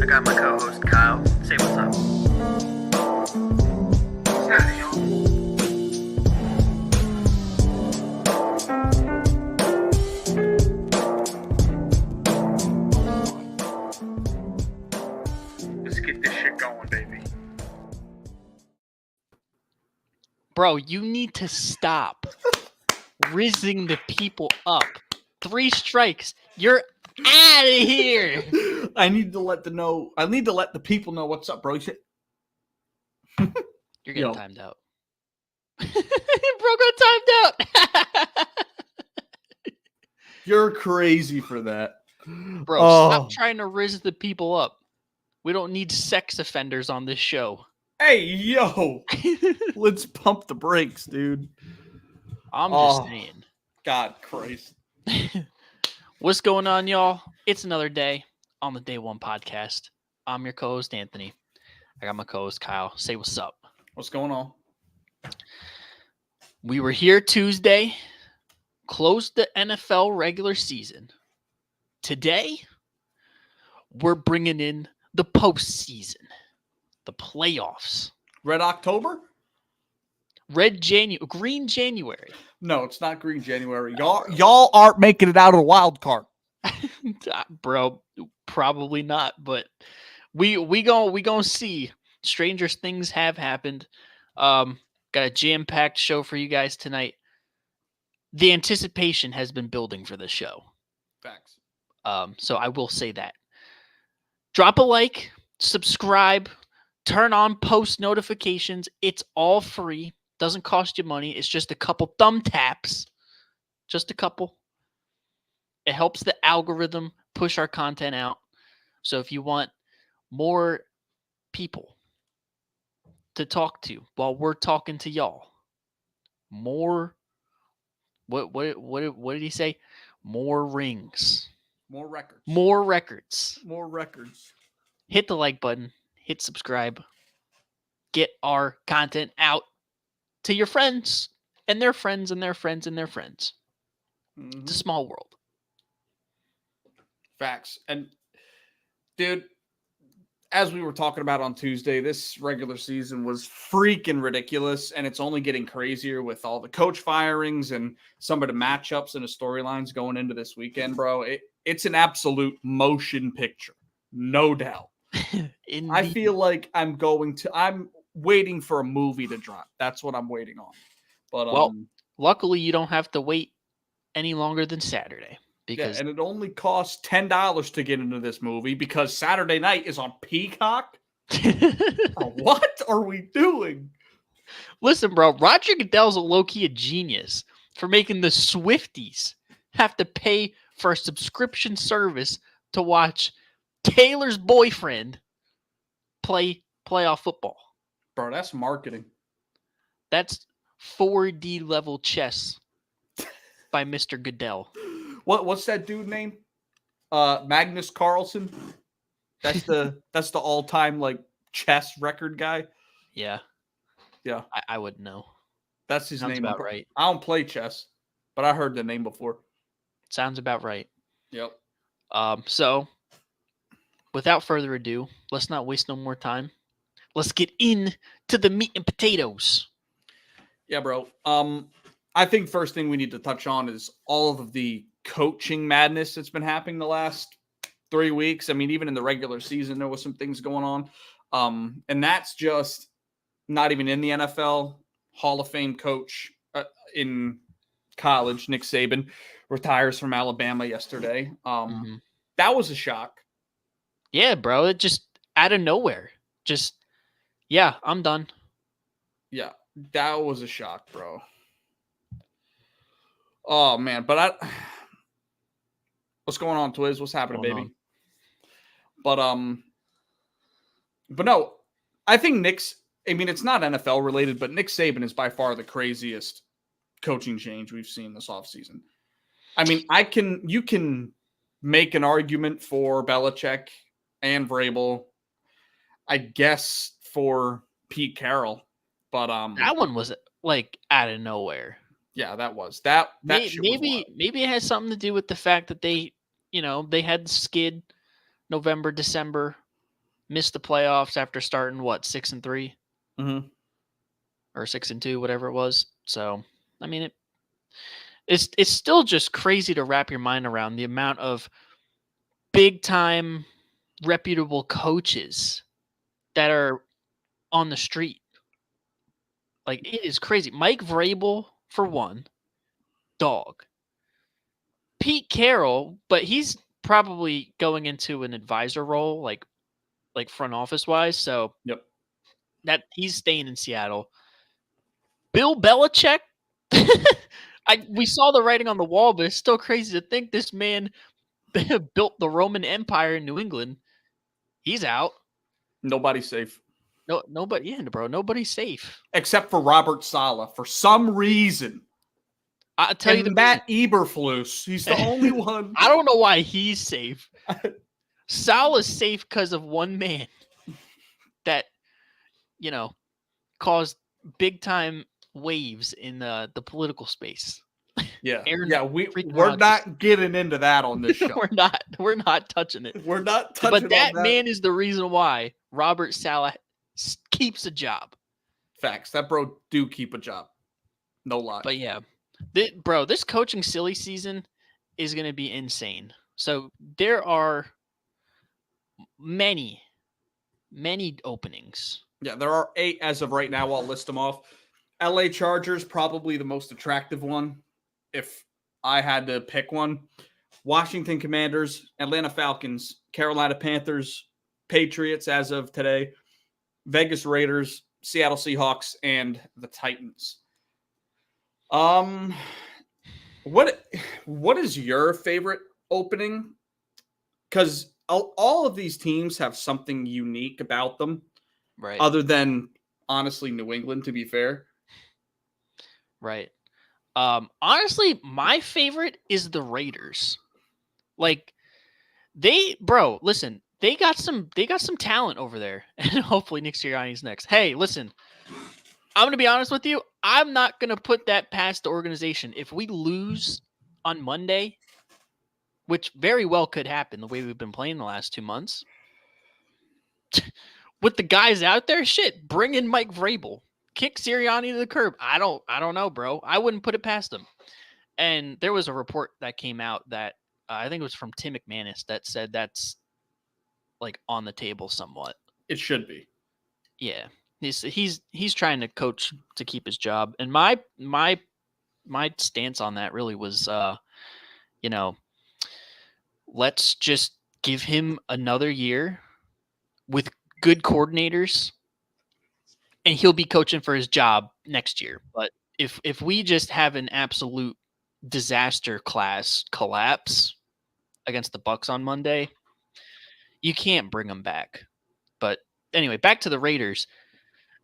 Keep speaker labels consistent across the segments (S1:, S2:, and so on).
S1: got my co-host Kyle. Say what's up. Let's get this shit going, baby.
S2: Bro, you need to stop rizzing the people up. 3 strikes. You're out of here.
S3: I need to let the people know what's up, bro.
S2: You're getting
S3: Yo.
S2: timed out. Bro got timed out.
S3: You're crazy for that.
S2: Bro, stop trying to rizz the people up. We don't need sex offenders on this show.
S3: Hey, yo. Let's pump the brakes, dude.
S2: I'm just saying.
S3: God Christ.
S2: What's going on, y'all? It's another day on the Day One podcast. I'm your co-host, Anthony. I got my co-host, Kyle. Say what's up.
S3: What's going on?
S2: We were here Tuesday, closed the NFL regular season. Today, we're bringing in the postseason, the playoffs.
S3: Red October?
S2: Green January.
S3: No, it's not Green January. Y'all aren't making it out of the wild card.
S2: Bro, probably not, but we gonna see. Stranger things have happened. Got a jam-packed show for you guys tonight. The anticipation has been building for this show.
S3: Facts.
S2: So I will say that. Drop a like, subscribe, turn on post notifications. It's all free. Doesn't cost you money. It's just a couple thumb taps. Just a couple. It helps the algorithm push our content out. So if you want more people to talk to while we're talking to y'all, more what did he say? More rings.
S3: More records.
S2: More records.
S3: More records.
S2: Hit the like button. Hit subscribe. Get our content out to your friends and their friends and their friends and their friends.
S3: Mm-hmm.
S2: It's a small world.
S3: Facts. And, dude, as we were talking about on Tuesday, this regular season was freaking ridiculous, and it's only getting crazier with all the coach firings and some of the matchups and the storylines going into this weekend, bro. It's an absolute motion picture, no doubt. I feel like I'm waiting for a movie to drop. That's what I'm waiting on. But
S2: well, luckily you don't have to wait any longer than Saturday. Because
S3: and it only costs $10 to get into this movie because Saturday night is on Peacock. What are we doing?
S2: Listen, bro, Roger Goodell's a low-key a genius for making the Swifties have to pay for a subscription service to watch Taylor's boyfriend play playoff football.
S3: Bro, that's marketing.
S2: That's 4D level chess by Mr. Goodell.
S3: What's that dude name? Magnus Carlsen. That's the all-time like chess record guy.
S2: Yeah.
S3: Yeah.
S2: I wouldn't know.
S3: That's his
S2: Sounds
S3: name.
S2: about right.
S3: I don't play chess, but I heard the name before.
S2: Sounds about right.
S3: Yep.
S2: So without further ado, let's not waste no more time. Let's get into the meat and potatoes.
S3: Yeah, bro. I think first thing we need to touch on is all of the coaching madness that's been happening the last 3 weeks. I mean, even in the regular season, there was some things going on. And that's just not even in the NFL. Hall of Fame coach in college, Nick Saban, retires from Alabama yesterday. That was a shock.
S2: Yeah, bro. It just out of nowhere. Yeah, I'm done.
S3: Yeah, that was a shock, bro. Oh, man. But what's going on, Twiz? What's happening, baby? But no, I think it's not NFL related, but Nick Saban is by far the craziest coaching change we've seen this offseason. I mean, you can make an argument for Belichick and Vrabel, I guess for Pete Carroll, but
S2: that one was like out of nowhere.
S3: Yeah, that was that.
S2: Maybe it has something to do with the fact that they had the skid November, December, missed the playoffs after starting 6-3
S3: Mm-hmm.
S2: or 6-2, whatever it was. So, I mean, it's still just crazy to wrap your mind around the amount of big time reputable coaches that are on the street. Like, it is crazy. Mike Vrabel, for one, dog. Pete Carroll, but he's probably going into an advisor role, like front office wise. So
S3: Yep.
S2: that he's staying in Seattle. Bill Belichick. We saw the writing on the wall, but it's still crazy to think this man built the Roman Empire in New England. He's out.
S3: Nobody's safe.
S2: No, nobody. Yeah, bro. Nobody's safe
S3: Except for Robert Saleh for some reason.
S2: I'll tell you the
S3: Matt Eberflus. He's the only one.
S2: I don't know why he's safe. Sal is safe because of one man that, caused big time waves in the political space.
S3: Yeah.
S2: Aaron
S3: We're not getting into that on this show.
S2: We're not touching it.
S3: We're not touching
S2: But that
S3: on that.
S2: man is the reason why Robert Saleh keeps a job.
S3: Facts. That bro do keep a job. No lie.
S2: But yeah, this coaching silly season is going to be insane. So there are many openings.
S3: Yeah, there are 8 as of right now. I'll list them off. LA Chargers, probably the most attractive one, if I had to pick one. Washington Commanders, Atlanta Falcons, Carolina Panthers, Patriots as of today, Vegas Raiders, Seattle Seahawks, and the Titans. What is your favorite opening? Because all of these teams have something unique about them,
S2: right?
S3: Other than honestly New England, to be fair.
S2: Right. Honestly, my favorite is the Raiders. Like listen, they got some talent over there, and hopefully Nick Sirianni's next. Hey, listen, I'm gonna be honest with you. I'm not gonna put that past the organization. If we lose on Monday, which very well could happen the way we've been playing the last 2 months, with the guys out there, bring in Mike Vrabel. Kick Sirianni to the curb. I don't know, bro. I wouldn't put it past them. And there was a report that came out that I think it was from Tim McManus that said that's like on the table somewhat.
S3: It should be.
S2: Yeah, he's trying to coach to keep his job. And my stance on that really was, let's just give him another year with good coordinators, and he'll be coaching for his job next year. But if we just have an absolute disaster class collapse against the Bucs on Monday, you can't bring them back. But anyway, back to the Raiders.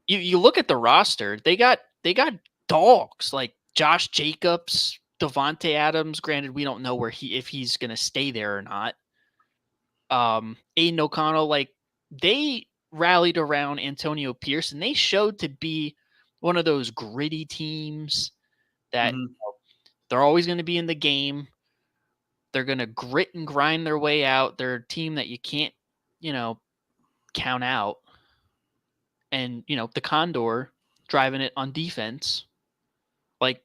S2: You look at the roster, they got dogs like Josh Jacobs, Devontae Adams. Granted, we don't know if he's gonna stay there or not. Aiden O'Connell, like they rallied around Antonio Pierce, and they showed to be one of those gritty teams that they're always going to be in the game. They're going to grit and grind their way out. They're a team that you can't, count out. And, the Condor driving it on defense. Like,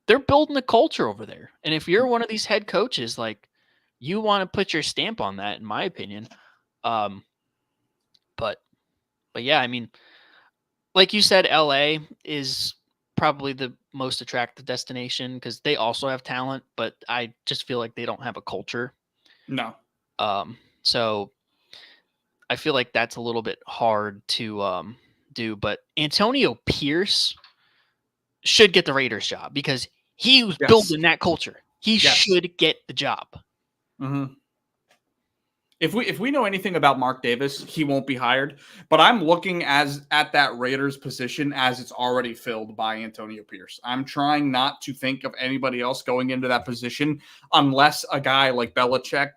S2: they're building a culture over there. And if you're one of these head coaches, like, you want to put your stamp on that, in my opinion. But yeah, I mean, like you said, LA is probably the most attractive destination because they also have talent, but I just feel like they don't have a culture.
S3: No.
S2: So I feel like that's a little bit hard to do. But Antonio Pierce should get the Raiders job because he was building that culture. He should get the job.
S3: Mm-hmm. If we know anything about Mark Davis, he won't be hired. But I'm looking at that Raiders position as it's already filled by Antonio Pierce. I'm trying not to think of anybody else going into that position unless a guy like Belichick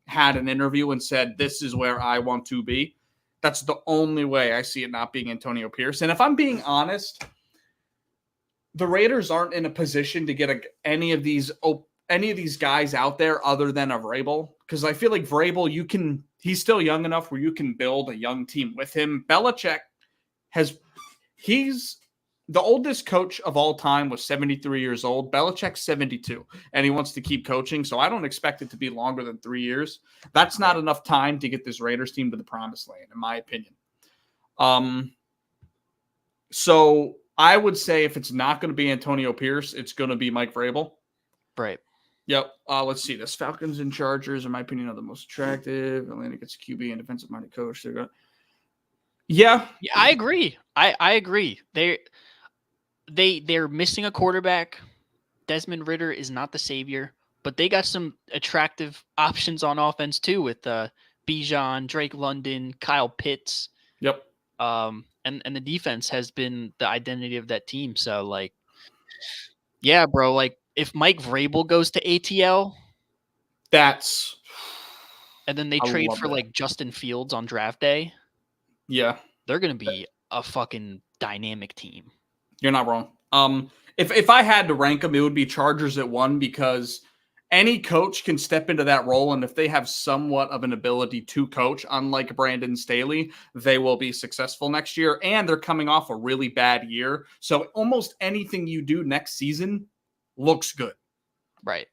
S3: had an interview and said, this is where I want to be. That's the only way I see it not being Antonio Pierce. And if I'm being honest, the Raiders aren't in a position to get any of these guys out there other than a Vrabel. Because I feel like Vrabel, you can he's still young enough where you can build a young team with him. Belichick he's the oldest coach of all time was 73 years old. Belichick's 72, and he wants to keep coaching. So I don't expect it to be longer than 3 years. That's not enough time to get this Raiders team to the promised land, in my opinion. So I would say if it's not going to be Antonio Pierce, it's going to be Mike Vrabel.
S2: Right.
S3: Yep. Let's see this. Falcons and Chargers, in my opinion, are the most attractive. Atlanta gets a QB and defensive-minded coach. Yeah,
S2: I agree. I agree. They're missing a quarterback. Desmond Ridder is not the savior, but they got some attractive options on offense too with Bijan, Drake London, Kyle Pitts.
S3: Yep.
S2: And the defense has been the identity of that team. So like, yeah, bro. Like if Mike Vrabel goes to ATL, and then they trade for like Justin Fields on draft day.
S3: Yeah,
S2: they're gonna be a fucking dynamic team.
S3: You're not wrong. If I had to rank them, it would be Chargers at 1 because any coach can step into that role, and if they have somewhat of an ability to coach, unlike Brandon Staley, they will be successful next year. And they're coming off a really bad year, so almost anything you do next season looks good.
S2: Right.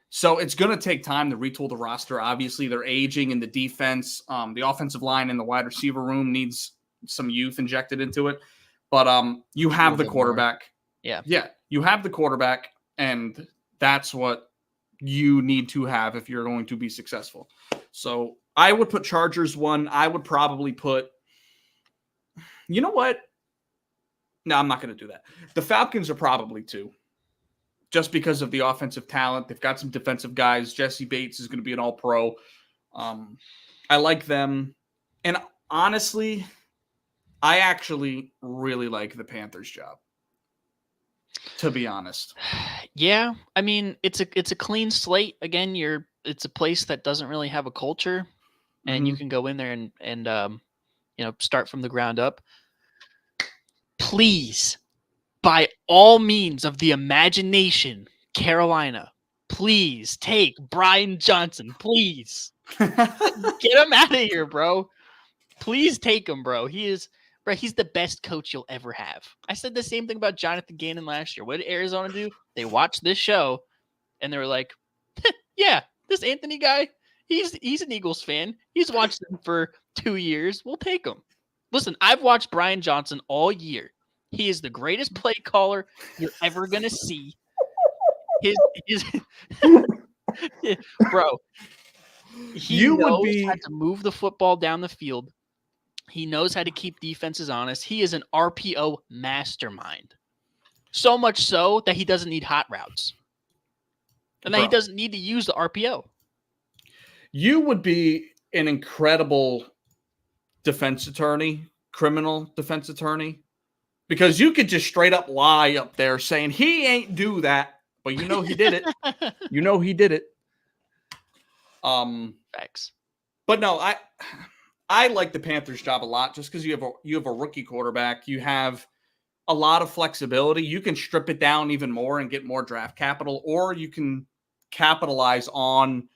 S3: So it's going to take time to retool the roster. Obviously, they're aging in the defense. The offensive line and the wide receiver room needs some youth injected into it. But you have the quarterback.
S2: Yeah.
S3: Yeah, you have the quarterback, and that's what you need to have if you're going to be successful. So I would put Chargers 1. I would probably put – you know what? No, I'm not going to do that. The Falcons are probably 2. Just because of the offensive talent. They've got some defensive guys. Jesse Bates is going to be an all-pro. I like them. And honestly, I actually really like the Panthers' job, to be honest.
S2: Yeah. I mean, it's a clean slate. Again, it's a place that doesn't really have a culture, and you can go in there and start from the ground up. Please, by all means of the imagination, Carolina, please take Brian Johnson. Please get him out of here, bro. Please take him, bro. He's the best coach you'll ever have. I said the same thing about Jonathan Gannon last year. What did Arizona do? They watched this show and they were like, yeah, this Anthony guy, he's an Eagles fan. He's watched them for 2 years. We'll take him. Listen, I've watched Brian Johnson all year. He is the greatest play caller you're ever gonna see. Bro, he knows how to move the football down the field. He knows how to keep defenses honest. He is an RPO mastermind. So much so that he doesn't need hot routes, and that he doesn't need to use the RPO.
S3: You would be an incredible defense attorney, criminal defense attorney. Because you could just straight up lie up there saying he ain't do that, but you know he did it. You know he did it.
S2: Facts.
S3: But no, I like the Panthers job a lot just because you have a rookie quarterback. You have a lot of flexibility. You can strip it down even more and get more draft capital, or you can capitalize on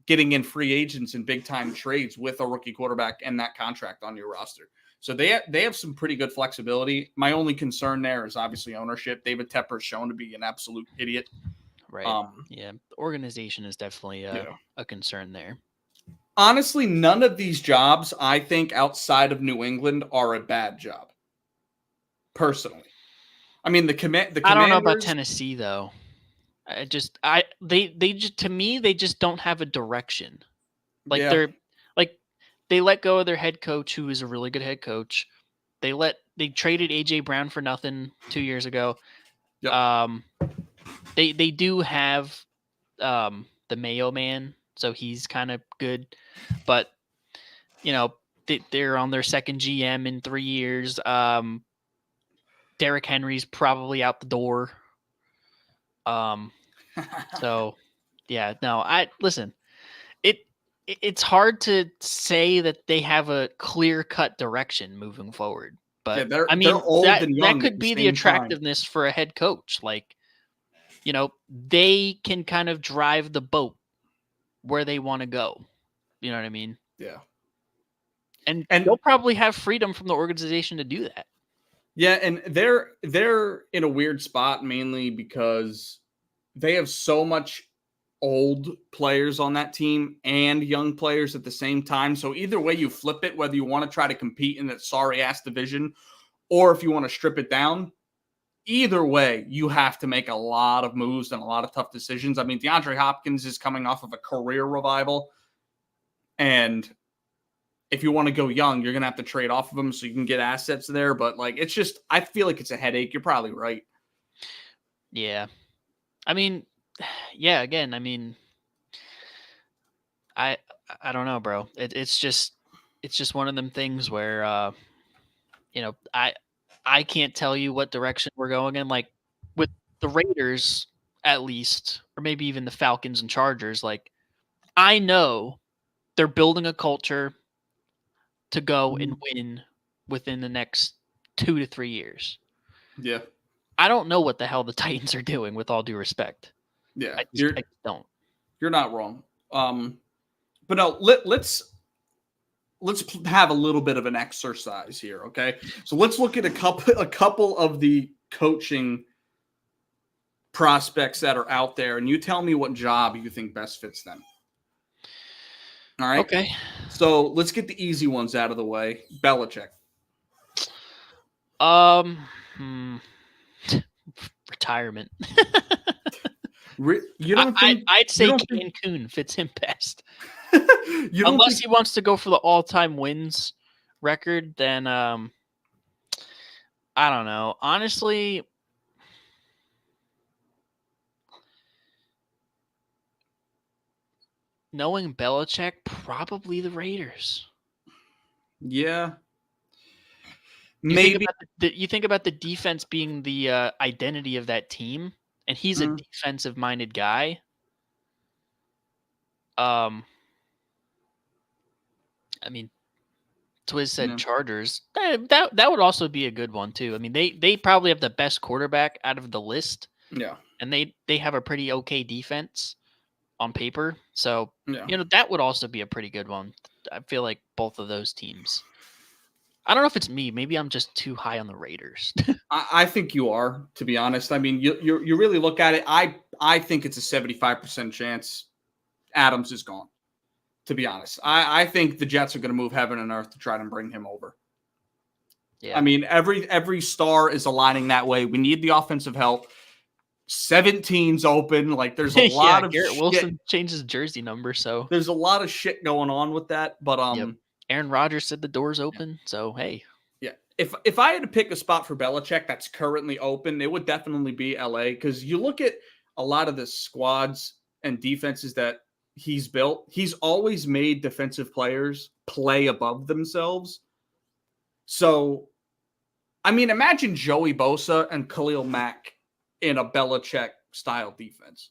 S3: getting in free agents and big time trades with a rookie quarterback and that contract on your roster. So they have some pretty good flexibility. My only concern there is obviously ownership. David Tepper is shown to be an absolute idiot.
S2: Right. The organization is definitely a concern there.
S3: Honestly, none of these jobs, I think, outside of New England are a bad job. Personally. I mean, the Commanders...
S2: I don't know about Tennessee, though. To me, they just don't have a direction. They let go of their head coach, who is a really good head coach. They traded AJ Brown for nothing 2 years ago. Yep. They do have the Mayo man, so he's kind of good, but they're on their second GM in 3 years. Derrick Henry's probably out the door. So yeah, no, listen. It's hard to say that they have a clear-cut direction moving forward. But
S3: they're old and young
S2: that could be the attractiveness for a head coach. Like, they can kind of drive the boat where they want to go. You know what I mean?
S3: Yeah.
S2: And
S3: And
S2: they'll probably have freedom from the organization to do that.
S3: yeah, and they're in a weird spot mainly because they have so much old players on that team and young players at the same time. So either way you flip it, whether you want to try to compete in that sorry ass division or if you want to strip it down, either way, you have to make a lot of moves and a lot of tough decisions. I mean, DeAndre Hopkins is coming off of a career revival. And if you want to go young, you're going to have to trade off of him so you can get assets there. But like, it's just, I feel like it's a headache. You're probably right.
S2: Yeah. I mean, yeah, again, I mean, I don't know, bro. It's just one of them things where, you know, I can't tell you what direction we're going in. Like with the Raiders, at least, or maybe even the Falcons and Chargers. Like I know they're building a culture to go and win within the next 2 to 3 years.
S3: Yeah.
S2: I don't know what the hell the Titans are doing, with all due respect.
S3: Yeah.
S2: I just don't.
S3: You're not wrong. But no, let's have a little bit of an exercise here, okay? So let's look at a couple of the coaching prospects that are out there, and you tell me what job you think best fits them. All right.
S2: Okay.
S3: So let's get the easy ones out of the way. Belichick.
S2: Retirement.
S3: You don't think?
S2: I'd say
S3: you don't
S2: Cancun fits him best.
S3: You don't
S2: Unless
S3: think,
S2: he wants to go for the all-time wins record, then I don't know. Honestly, knowing Belichick, probably the Raiders.
S3: yeah.
S2: You
S3: Maybe.
S2: think about the defense being the identity of that team, and he's a defensive-minded guy. I mean, Twiz said Chargers. That would also be a good one too. I mean, they probably have the best quarterback out of the list.
S3: Yeah.
S2: And they have a pretty okay defense on paper. So,
S3: Yeah.
S2: that would also be a pretty good one. I feel like both of those teams. I don't know if it's me. Maybe I'm just too high on the Raiders.
S3: I think you are, to be honest. I mean, you really look at it. I think it's a 75% chance Adams is gone. To be honest, I think the Jets are going to move heaven and earth to try to bring him over. Yeah. I mean, every star is aligning that way. We need the offensive help. 17's open. Like there's a lot of
S2: Garrett
S3: shit.
S2: Wilson changed his jersey number, so
S3: there's a lot of shit going on with that. But
S2: Aaron Rodgers said the door's open, so hey.
S3: Yeah. If I had to pick a spot for Belichick that's currently open, it would definitely be LA, because you look at a lot of the squads and defenses that he's built, he's always made defensive players play above themselves. So, I mean, imagine Joey Bosa and Khalil Mack in a Belichick-style defense.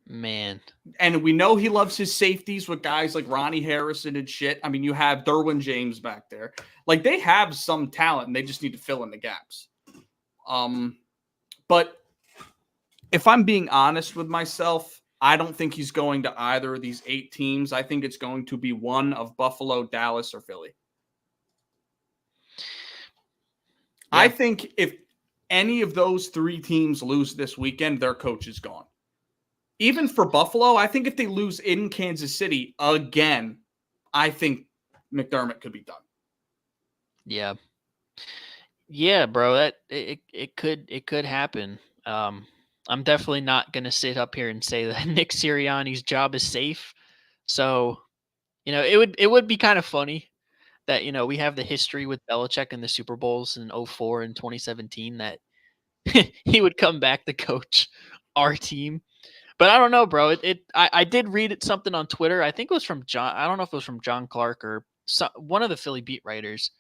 S2: Man.
S3: And we know he loves his safeties with guys like Ronnie Harrison and shit. I mean, you have Derwin James back there. Like, they have some talent, and they just need to fill in the gaps. But if I'm being honest with myself, I don't think he's going to either of these 8 teams. I think it's going to be one of Buffalo, Dallas, or Philly. Yeah. I think if any of those 3 teams lose this weekend, their coach is gone. Even for Buffalo, I think if they lose in Kansas City again, I think McDermott could be done.
S2: Yeah. Yeah, bro. That it could happen. I'm definitely not going to sit up here and say that Nick Sirianni's job is safe. So, it would be kind of funny that, we have the history with Belichick in the Super Bowls in 2004 and 2017 that he would come back to coach our team. But I don't know, bro. I did read something on Twitter. I think it was from John. I don't know if it was from John Clark or one of the Philly beat writers,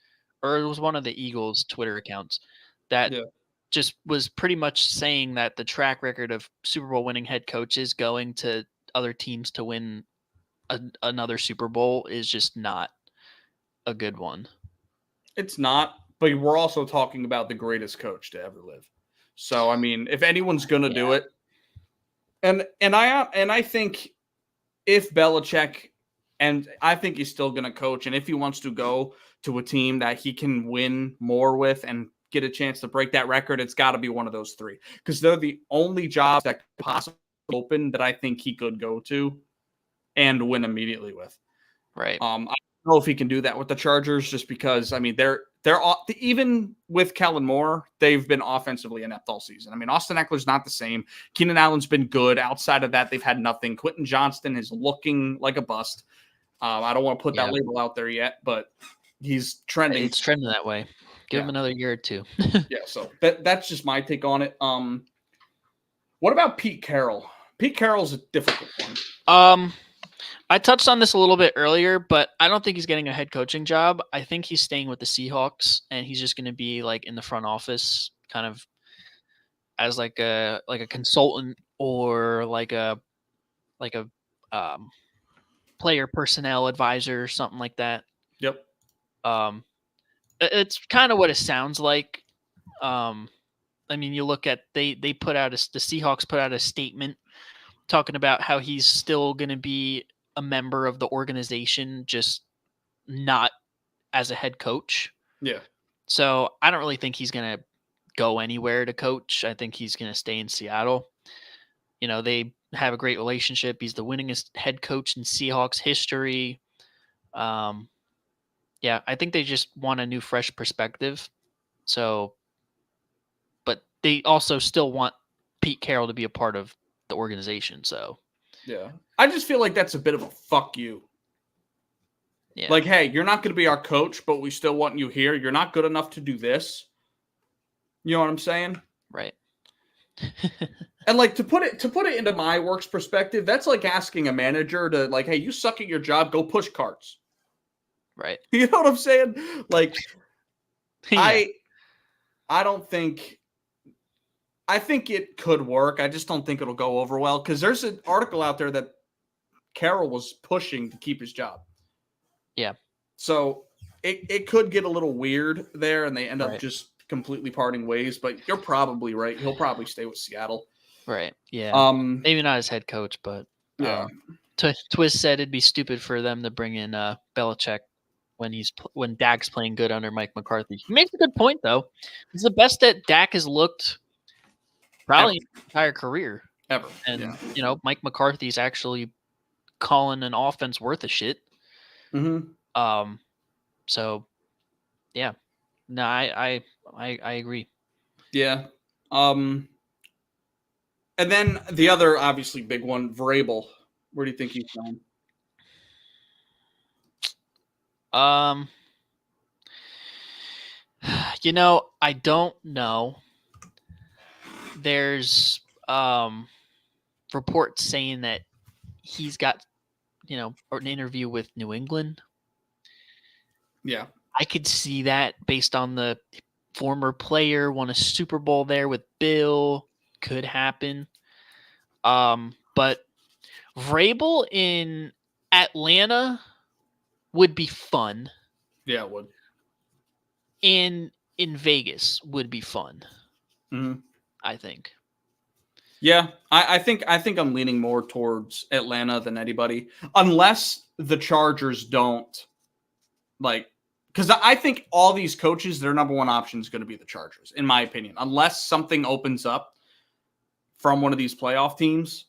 S2: or it was one of the Eagles Twitter accounts that just was pretty much saying that the track record of Super Bowl winning head coaches going to other teams to win another Super Bowl is just not a good one.
S3: It's not, but we're also talking about the greatest coach to ever live. So, I mean, if anyone's going to do it, and I think if Belichick And I think he's still going to coach. And if he wants to go to a team that he can win more with and get a chance to break that record, it's got to be one of those three, because they're the only jobs that could possibly open that I think he could go to and win immediately with.
S2: Right.
S3: I don't know if he can do that with the Chargers, just because, I mean, they're even with Kellen Moore, they've been offensively inept all season. I mean, Austin Eckler's not the same. Keenan Allen's been good. Outside of that, they've had nothing. Quentin Johnston is looking like a bust. I don't want to put that label out there yet, but he's trending.
S2: It's trending that way. Give him another year or two.
S3: Yeah, so that's just my take on it. What about Pete Carroll? Pete Carroll's a difficult one.
S2: I touched on this a little bit earlier, but I don't think he's getting a head coaching job. I think he's staying with the Seahawks, and he's just going to be like in the front office, kind of as like a consultant or like a player personnel advisor or something like that.
S3: Yep.
S2: It's kind of what it sounds like. I mean, you look at the Seahawks put out a statement talking about how he's still going to be a member of the organization, just not as a head coach.
S3: Yeah.
S2: So I don't really think he's going to go anywhere to coach. I think he's going to stay in Seattle. You know, they have a great relationship. He's the winningest head coach in Seahawks history. Yeah, I think they just want a new, fresh perspective. So, but they also still want Pete Carroll to be a part of the organization. So,
S3: yeah, I just feel like that's a bit of a fuck you.
S2: Yeah.
S3: Like, hey, you're not going to be our coach, but we still want you here. You're not good enough to do this. You know what I'm saying?
S2: Right.
S3: And like to put it into my work's perspective, that's like asking a manager to like, hey, you suck at your job, go push carts.
S2: Right.
S3: You know what I'm saying? Like,
S2: Yeah.
S3: I don't think. I think it could work. I just don't think it'll go over well, because there's an article out there that Carroll was pushing to keep his job.
S2: Yeah.
S3: So it could get a little weird there, and they end up just completely parting ways. But you're probably right. He'll probably stay with Seattle.
S2: Right. Yeah. Maybe not as head coach, but
S3: yeah.
S2: Twiz said it'd be stupid for them to bring in Belichick when Dak's playing good under Mike McCarthy. He makes a good point, though. It's the best that Dak has looked probably his entire career
S3: ever.
S2: And you know, Mike McCarthy's actually calling an offense worth a shit.
S3: Mm-hmm.
S2: So yeah, no, I agree.
S3: Yeah. And then the other obviously big one, Vrabel. Where do you think he's going?
S2: You know, I don't know. There's reports saying that he's got, you know, an interview with New England.
S3: Yeah.
S2: I could see that based on the former player won a Super Bowl there with Bill. Could happen. But Vrabel in Atlanta would be fun.
S3: Yeah, it would.
S2: In Vegas would be fun.
S3: Mm-hmm.
S2: I think.
S3: Yeah, I think I'm leaning more towards Atlanta than anybody, unless the Chargers don't like. Because I think all these coaches, their number one option is going to be the Chargers, in my opinion. Unless something opens up from one of these playoff teams,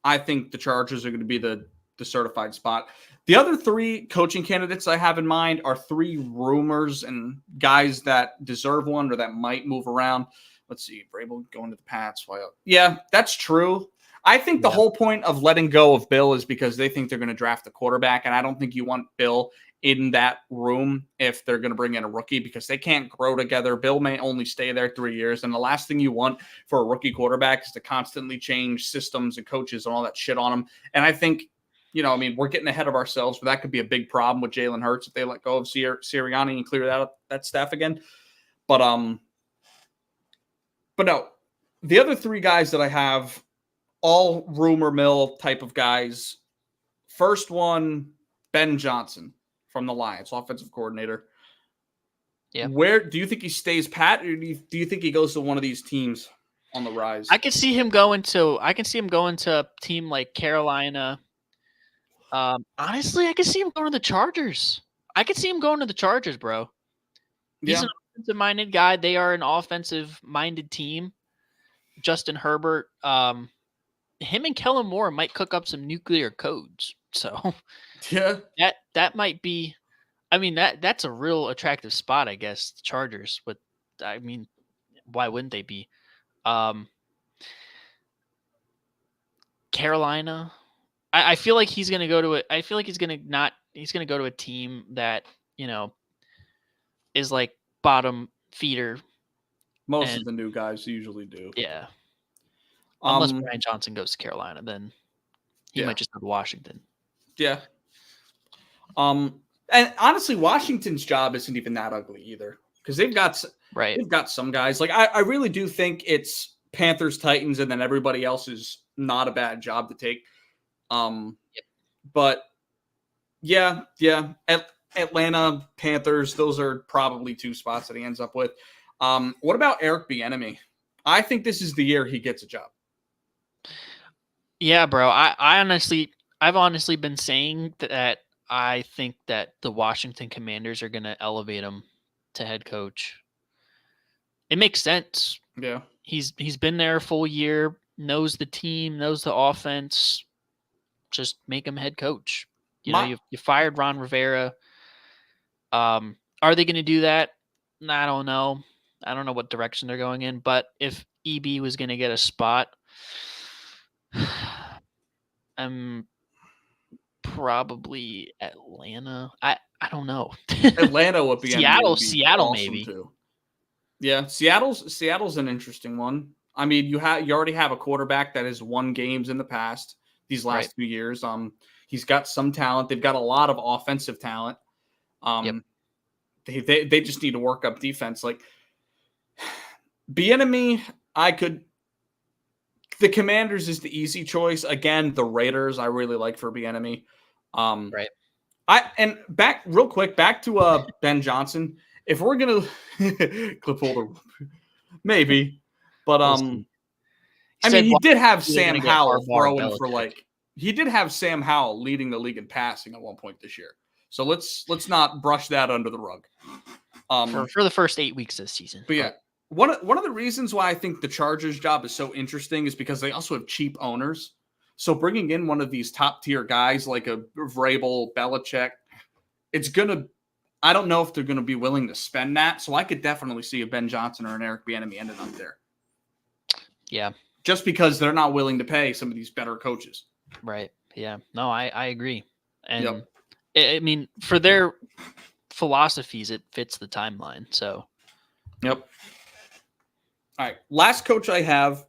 S3: I think the Chargers are going to be the certified spot. The other three coaching candidates I have in mind are three rumors and guys that deserve one or that might move around. Let's see, Vrabel going to the Pats. Yeah, that's true. I think the whole point of letting go of Bill is because they think they're going to draft a quarterback, and I don't think you want Bill in that room if they're going to bring in a rookie, because they can't grow together. Bill may only stay there 3 years, and the last thing you want for a rookie quarterback is to constantly change systems and coaches and all that shit on them. And I think, you know, I mean, we're getting ahead of ourselves, but that could be a big problem with Jalen Hurts if they let go of Sirianni and clear that staff again. But no, the other three guys that I have, all rumor mill type of guys. First one, Ben Johnson from the Lions, offensive coordinator.
S2: Yeah.
S3: Where do you think he stays pat, or do you think he goes to one of these teams on the rise?
S2: I can see him going to a team like Carolina, Honestly, I could see him going to the Chargers. I could see him going to the Chargers, bro. He's an offensive-minded guy. They are an offensive-minded team. Justin Herbert, him and Kellen Moore might cook up some nuclear codes. So
S3: Yeah.
S2: that might be. I mean that's a real attractive spot, I guess. The Chargers, but I mean, why wouldn't they be? Carolina. I feel like he's gonna go to it. I feel like he's gonna not. He's gonna go to a team that is like bottom feeder.
S3: Most of the new guys usually do.
S2: Yeah. Unless Brian Johnson goes to Carolina, then he might just go to Washington.
S3: Yeah. And honestly, Washington's job isn't even that ugly either, because they've got some guys. Like I really do think it's Panthers, Titans, and then everybody else is not a bad job to take. But yeah. Atlanta, Panthers, those are probably two spots that he ends up with. What about Eric Bieniemy? I think this is the year he gets a job.
S2: Yeah, bro. I've honestly been saying that I think that the Washington Commanders are going to elevate him to head coach. It makes sense.
S3: Yeah.
S2: He's been there a full year, knows the team, knows the offense. Just make him head coach. You fired Ron Rivera. Are they going to do that? I don't know. I don't know what direction they're going in, but if EB was going to get a spot, I'm probably Atlanta. I don't know.
S3: Atlanta would be
S2: Seattle
S3: awesome
S2: maybe.
S3: Too. Yeah, Seattle's an interesting one. I mean, you already have a quarterback that has won games in the past these last 2 years. He's got some talent. They've got a lot of offensive talent. They just need to work up defense. Like Bieniemy, the Commanders is the easy choice. Again, the Raiders I really like for Bieniemy. Back real quick, back to Ben Johnson. If we're gonna clip holder, maybe, but I mean, he did have Sam Howell throwing for he did have Sam Howell leading the league in passing at one point this year. So let's not brush that under the rug.
S2: For the first 8 weeks this season.
S3: But yeah, one of the reasons why I think the Chargers job is so interesting is because they also have cheap owners. So bringing in one of these top tier guys like a Vrabel, Belichick, I don't know if they're going to be willing to spend that. So I could definitely see a Ben Johnson or an Eric Bieniemy ending up there.
S2: Yeah.
S3: Just because they're not willing to pay some of these better coaches.
S2: Right. Yeah. No, I agree. And I mean, for their philosophies, it fits the timeline. So.
S3: Yep. All right. Last coach I have.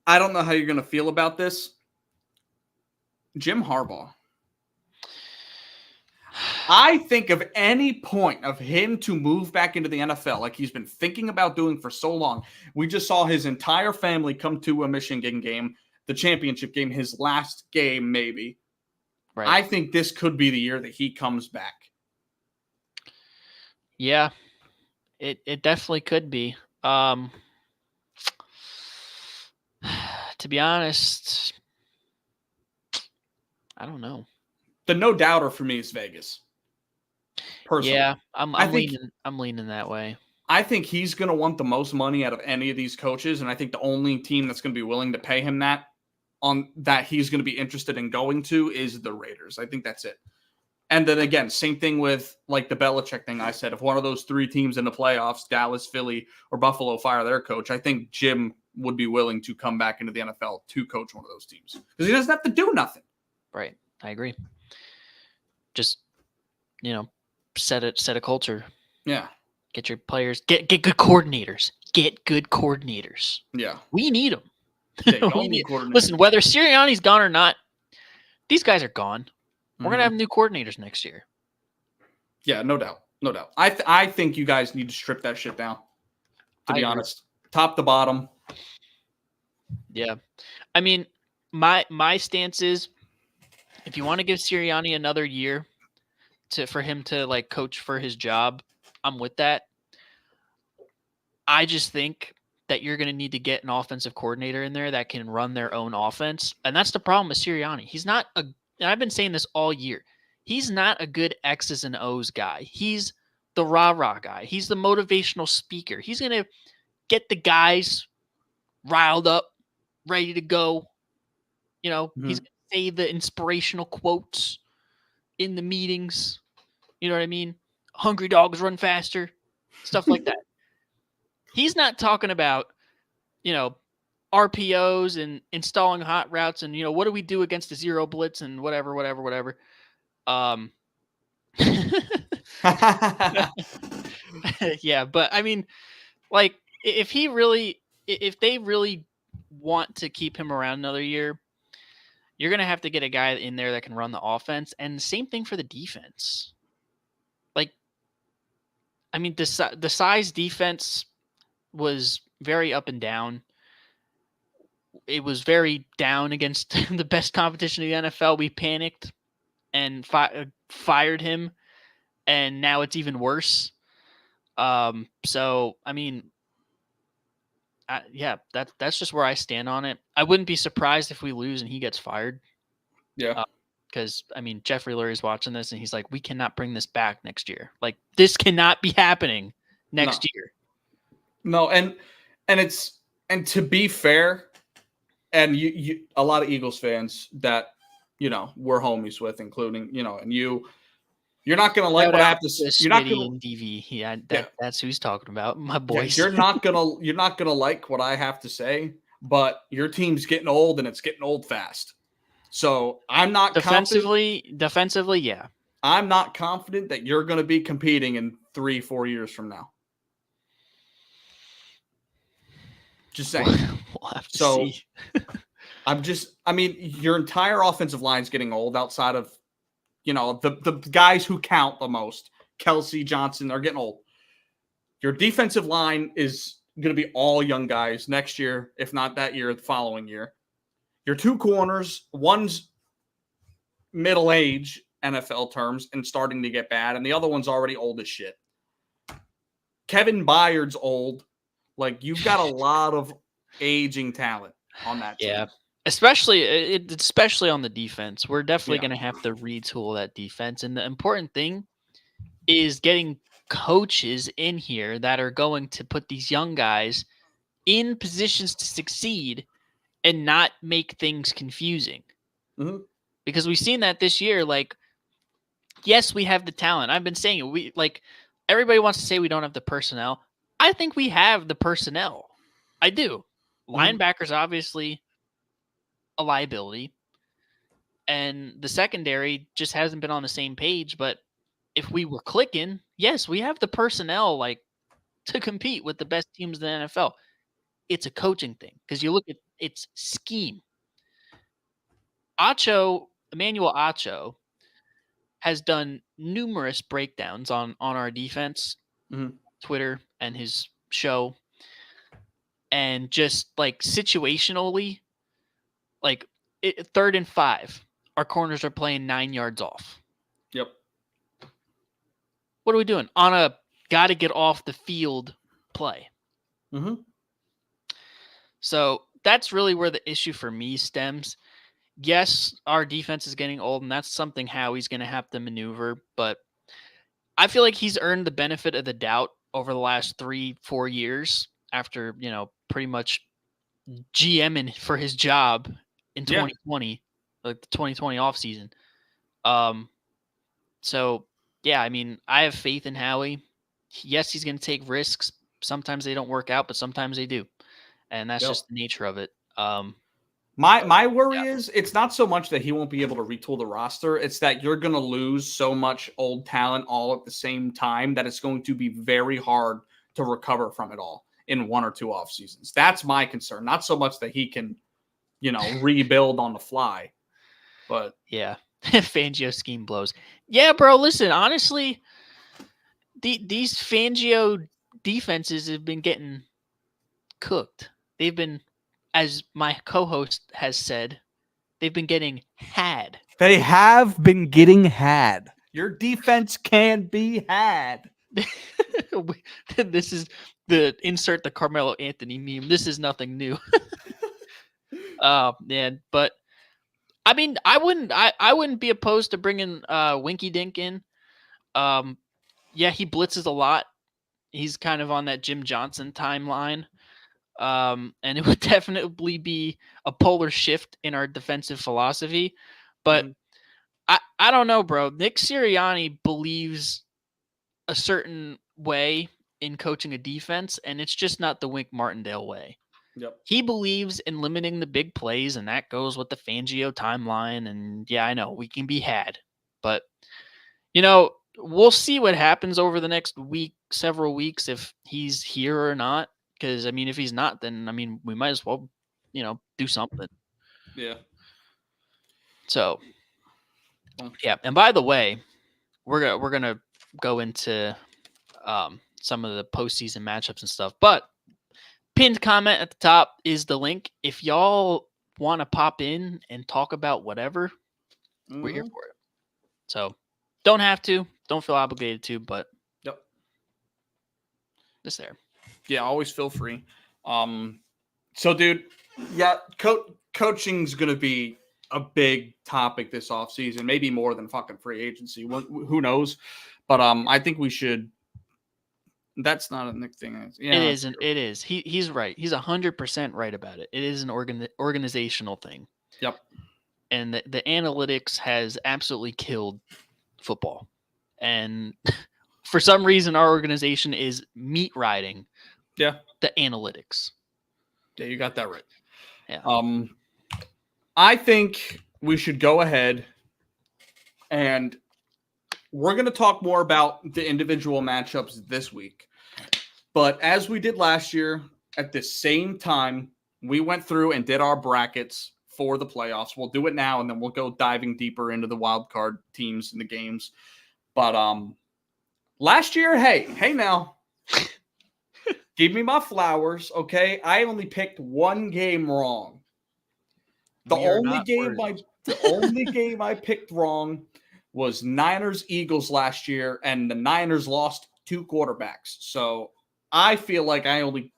S3: I don't know how you're going to feel about this. Jim Harbaugh. I think of any point of him to move back into the NFL, like he's been thinking about doing for so long. We just saw his entire family come to a Michigan game, the championship game, his last game, maybe. Right. I think this could be the year that he comes back.
S2: Yeah, it definitely could be. To be honest, I don't know.
S3: The no doubter for me is Vegas. Personally.
S2: Yeah, I'm leaning that way.
S3: I think he's going to want the most money out of any of these coaches, and I think the only team that's going to be willing to pay him that he's going to be interested in going to is the Raiders. I think that's it. And then again, same thing with like the Belichick thing I said. If one of those three teams in the playoffs, Dallas, Philly, or Buffalo, fire their coach, I think Jim would be willing to come back into the NFL to coach one of those teams because he doesn't have to do nothing.
S2: Right. I agree. Just, set a culture.
S3: Yeah.
S2: Get your players, get good coordinators. Get good coordinators.
S3: Yeah.
S2: We need them.
S3: Yeah,
S2: Listen, whether Sirianni's gone or not, these guys are gone. We're going to have new coordinators next year.
S3: Yeah, no doubt. No doubt. I think you guys need to strip that shit down, to be honest. Top to bottom.
S2: Yeah. I mean, my stance is if you want to give Sirianni another year for him to like coach for his job, I'm with that. I just think that you're going to need to get an offensive coordinator in there that can run their own offense. And that's the problem with Sirianni. He's not and I've been saying this all year, he's not a good X's and O's guy. He's the rah-rah guy. He's the motivational speaker. He's going to get the guys riled up, ready to go. He's going to say the inspirational quotes in the meetings. You know what I mean? Hungry dogs run faster, stuff like that. He's not talking about, RPOs and installing hot routes and, what do we do against the zero blitz and whatever. Yeah, but I mean, like, if they really want to keep him around another year, you're going to have to get a guy in there that can run the offense. And the same thing for the defense. Like, I mean, the size defense was very up and down. It was very down against the best competition in the NFL. We panicked and fired him, and now it's even worse. So, I mean, that's just where I stand on it. I wouldn't be surprised if we lose and he gets fired.
S3: Yeah.
S2: Because, I mean, Jeffrey Lurie's watching this, and he's like, we cannot bring this back next year. Like, this cannot be happening next year.
S3: No, and to be fair, and you a lot of Eagles fans that, we're homies with, including, and you're not going to like what I have to say. You're not going to
S2: DV. Yeah, that's who he's talking about. My boys.
S3: Yeah, you're not going to like what I have to say, but your team's getting old and it's getting old fast. So I'm not
S2: defensively, yeah.
S3: I'm not confident that you're going to be competing in 3-4 years from now. Just saying.
S2: We'll have to see.
S3: Your entire offensive line is getting old outside of, the guys who count the most. Kelsey, Johnson, they're getting old. Your defensive line is going to be all young guys next year, if not that year, the following year. Your two corners, one's middle age NFL terms and starting to get bad, and the other one's already old as shit. Kevin Byard's old. Like, you've got a lot of aging talent on that team.
S2: Yeah, especially on the defense. We're definitely going to have to retool that defense. And the important thing is getting coaches in here that are going to put these young guys in positions to succeed and not make things confusing.
S3: Mm-hmm.
S2: Because we've seen that this year. Like, yes, we have the talent. I've been saying it. Everybody wants to say we don't have the personnel. I think we have the personnel. I do. Linebackers, obviously, a liability. And the secondary just hasn't been on the same page. But if we were clicking, yes, we have the personnel to compete with the best teams in the NFL. It's a coaching thing. Because you look at its scheme. Emmanuel Acho has done numerous breakdowns on our defense.
S3: Mm-hmm.
S2: Twitter and his show, and just situationally, 3rd and 5, our corners are playing 9 yards off.
S3: Yep.
S2: What are we doing on a gotta get off the field play?
S3: Mm-hmm.
S2: So that's really where the issue for me stems. Yes, our defense is getting old, and that's something Howie's going to have to maneuver, but I feel like he's earned the benefit of the doubt over the last 3-4 years after, pretty much GMing for his job in 2020, like the 2020 offseason. So, yeah, I mean, I have faith in Howie. Yes, he's going to take risks. Sometimes they don't work out, but sometimes they do. And that's just the nature of it.
S3: My worry is it's not so much that he won't be able to retool the roster. It's that you're going to lose so much old talent all at the same time that it's going to be very hard to recover from it all in 1 or 2 off seasons. That's my concern. Not so much that he can, rebuild on the fly. But
S2: yeah, Fangio scheme blows. Yeah, bro, listen, honestly, these Fangio defenses have been getting cooked. They've been, as my co-host has said, they've been getting had.
S3: They have been getting had. Your defense can be had.
S2: This is insert the Carmelo Anthony meme. This is nothing new. Man, but I mean, I wouldn't be opposed to bringing Winky Dink in. Yeah, he blitzes a lot. He's kind of on that Jim Johnson timeline. And it would definitely be a polar shift in our defensive philosophy. But I don't know, bro. Nick Sirianni believes a certain way in coaching a defense, and it's just not the Wink Martindale way.
S3: Yep.
S2: He believes in limiting the big plays, and that goes with the Fangio timeline. And yeah, I know we can be had, but we'll see what happens over the next week, several weeks, if he's here or not. Because I mean, if he's not, then I mean, we might as well, do something.
S3: Yeah.
S2: So, yeah. And by the way, we're gonna go into some of the postseason matchups and stuff, but pinned comment at the top is the link. If y'all want to pop in and talk about whatever, we're here for it. So don't have to, don't feel obligated to, but it's there.
S3: Yeah, always feel free. So, dude, yeah, coaching's going to be a big topic this offseason, maybe more than fucking free agency. Who knows? But I think we should. That's not a Nick thing. Yeah,
S2: it isn't. It is. He's right. He's 100% right about it. It is an organizational thing.
S3: Yep.
S2: And the analytics has absolutely killed football. And for some reason, our organization is meat riding.
S3: Yeah.
S2: The analytics.
S3: Yeah, you got that right.
S2: Yeah.
S3: I think we should go ahead and we're going to talk more about the individual matchups this week. But as we did last year, at the same time, we went through and did our brackets for the playoffs. We'll do it now, and then we'll go diving deeper into the wild card teams and the games. But last year, hey now, give me my flowers, okay? I only picked one game wrong. The only game I picked wrong was Niners-Eagles last year, and the Niners lost 2 quarterbacks. So I feel like I only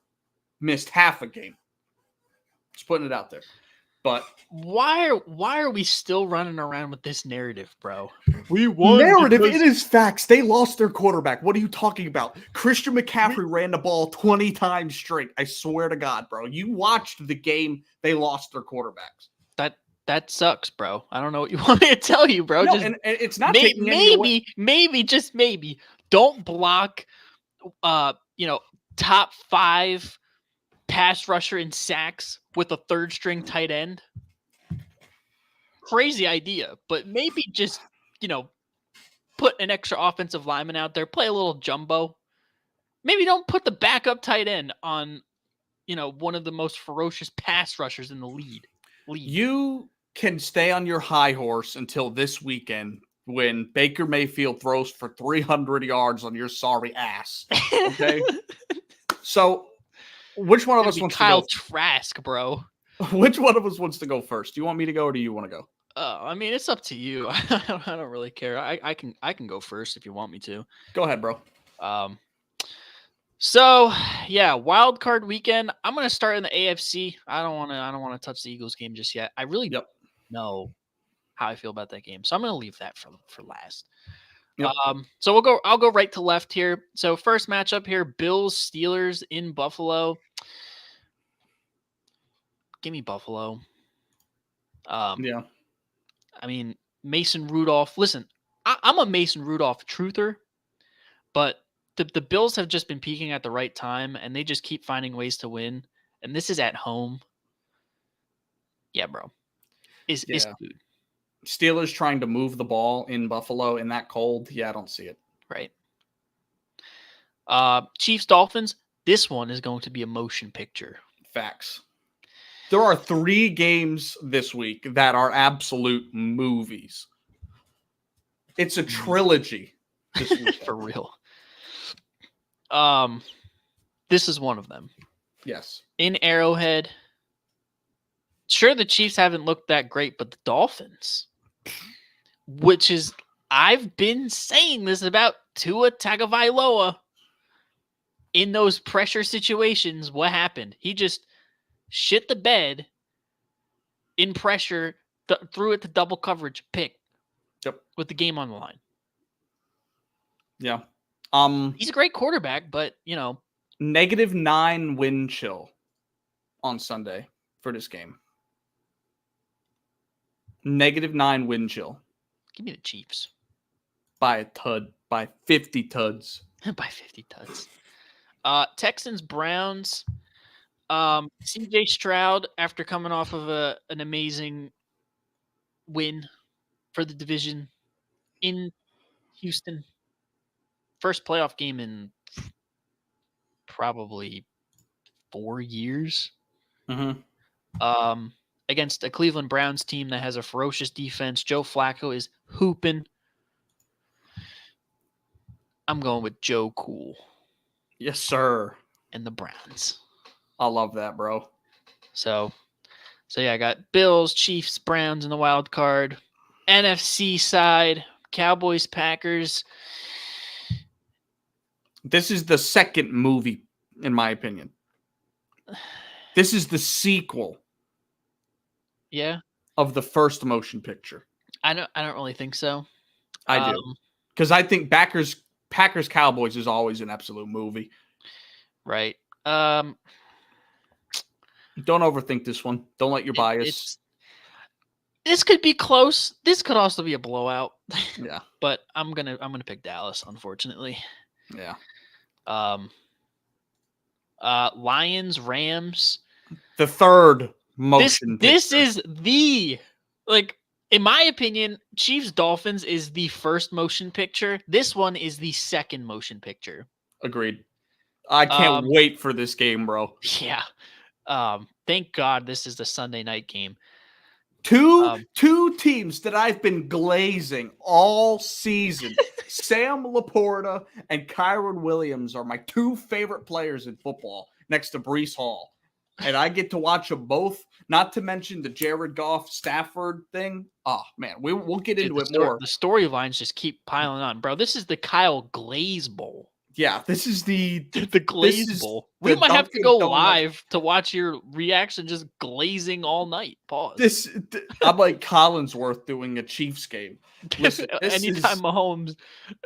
S3: missed half a game. Just putting it out there. But
S2: why are we still running around with this narrative, bro?
S3: We won. Narrative, it is facts. They lost their quarterback. What are you talking about? Christian McCaffrey ran the ball 20 times straight. I swear to God, bro. You watched the game. They lost their quarterbacks.
S2: That sucks, bro. I don't know what you want me to tell you, bro.
S3: No, and it's not taking any away.
S2: Maybe don't block top 5 pass rusher in sacks with a 3rd string tight end. Crazy idea, but maybe just, put an extra offensive lineman out there, play a little jumbo. Maybe don't put the backup tight end on, one of the most ferocious pass rushers in the league.
S3: You can stay on your high horse until this weekend when Baker Mayfield throws for 300 yards on your sorry ass. Okay? So, which one of us wants
S2: Kyle
S3: to go?
S2: Trask, bro.
S3: Which one of us wants to go first? Do you want me to go or do you want to go?
S2: I mean, it's up to you. I don't really care. I can go first if you want me to.
S3: Go ahead, bro.
S2: So yeah, wild card weekend. I'm gonna start in the AFC. I don't want to touch the Eagles game just yet. I really don't know how I feel about that game, so I'm gonna leave that for last.
S3: Yep.
S2: So I'll go right to left here. So first matchup here, Bills Steelers in Buffalo. Give me Buffalo.
S3: Yeah.
S2: I mean, Mason Rudolph. Listen, I'm a Mason Rudolph truther, but the Bills have just been peaking at the right time, and they just keep finding ways to win. And this is at home. Yeah, bro. Is food.
S3: Steelers trying to move the ball in Buffalo in that cold. Yeah, I don't see it.
S2: Right. Chiefs Dolphins. This one is going to be a motion picture.
S3: Facts. There are 3 games this week that are absolute movies. It's a trilogy this week.
S2: For real. This is one of them.
S3: Yes.
S2: In Arrowhead. Sure, the Chiefs haven't looked that great, but the Dolphins, which is, I've been saying this about Tua Tagovailoa. In those pressure situations, what happened? He just shit the bed in pressure threw it to double coverage, pick.
S3: Yep.
S2: With the game on the line.
S3: Yeah.
S2: He's a great quarterback, but
S3: -9 wind chill on Sunday for this game. -9 wind chill.
S2: Give me the Chiefs.
S3: By a tud. By 50 tuds.
S2: By 50 tuds. Texans, Browns. CJ Stroud, after coming off of an amazing win for the division in Houston. First playoff game in probably 4 years.
S3: Mm-hmm.
S2: Against a Cleveland Browns team that has a ferocious defense. Joe Flacco is hooping. I'm going with Joe Cool.
S3: Yes, sir.
S2: And the Browns.
S3: I love that, bro.
S2: So yeah, I got Bills, Chiefs, Browns in the wild card. NFC side, Cowboys, Packers.
S3: This is the second movie, in my opinion. This is the sequel.
S2: Yeah.
S3: Of the first motion picture.
S2: I don't really think so.
S3: I do. Because I think Packers Cowboys is always an absolute movie.
S2: Right.
S3: Don't overthink this one. Don't let your bias.
S2: This could be close. This could also be a blowout.
S3: Yeah.
S2: But I'm gonna pick Dallas, unfortunately.
S3: Yeah.
S2: Lions, Rams.
S3: The third motion picture.
S2: This is in my opinion, Chiefs Dolphins is the first motion picture. This one is the second motion picture.
S3: Agreed. I can't wait for this game, bro.
S2: Yeah. Thank God this is the Sunday night game.
S3: Two teams that I've been glazing all season. Sam Laporta and Kyron Williams are my two favorite players in football next to Breece Hall. And I get to watch them both, not to mention the Jared Goff Stafford thing. Oh, man, we'll get into it more.
S2: The storylines just keep piling on. Bro, this is the Kyle Glaze Bowl.
S3: Yeah, this is the
S2: Glaze Bowl. We might have to go live to watch your reaction just glazing all night. Pause.
S3: I'm like Collinsworth doing a Chiefs game. Listen,
S2: anytime Mahomes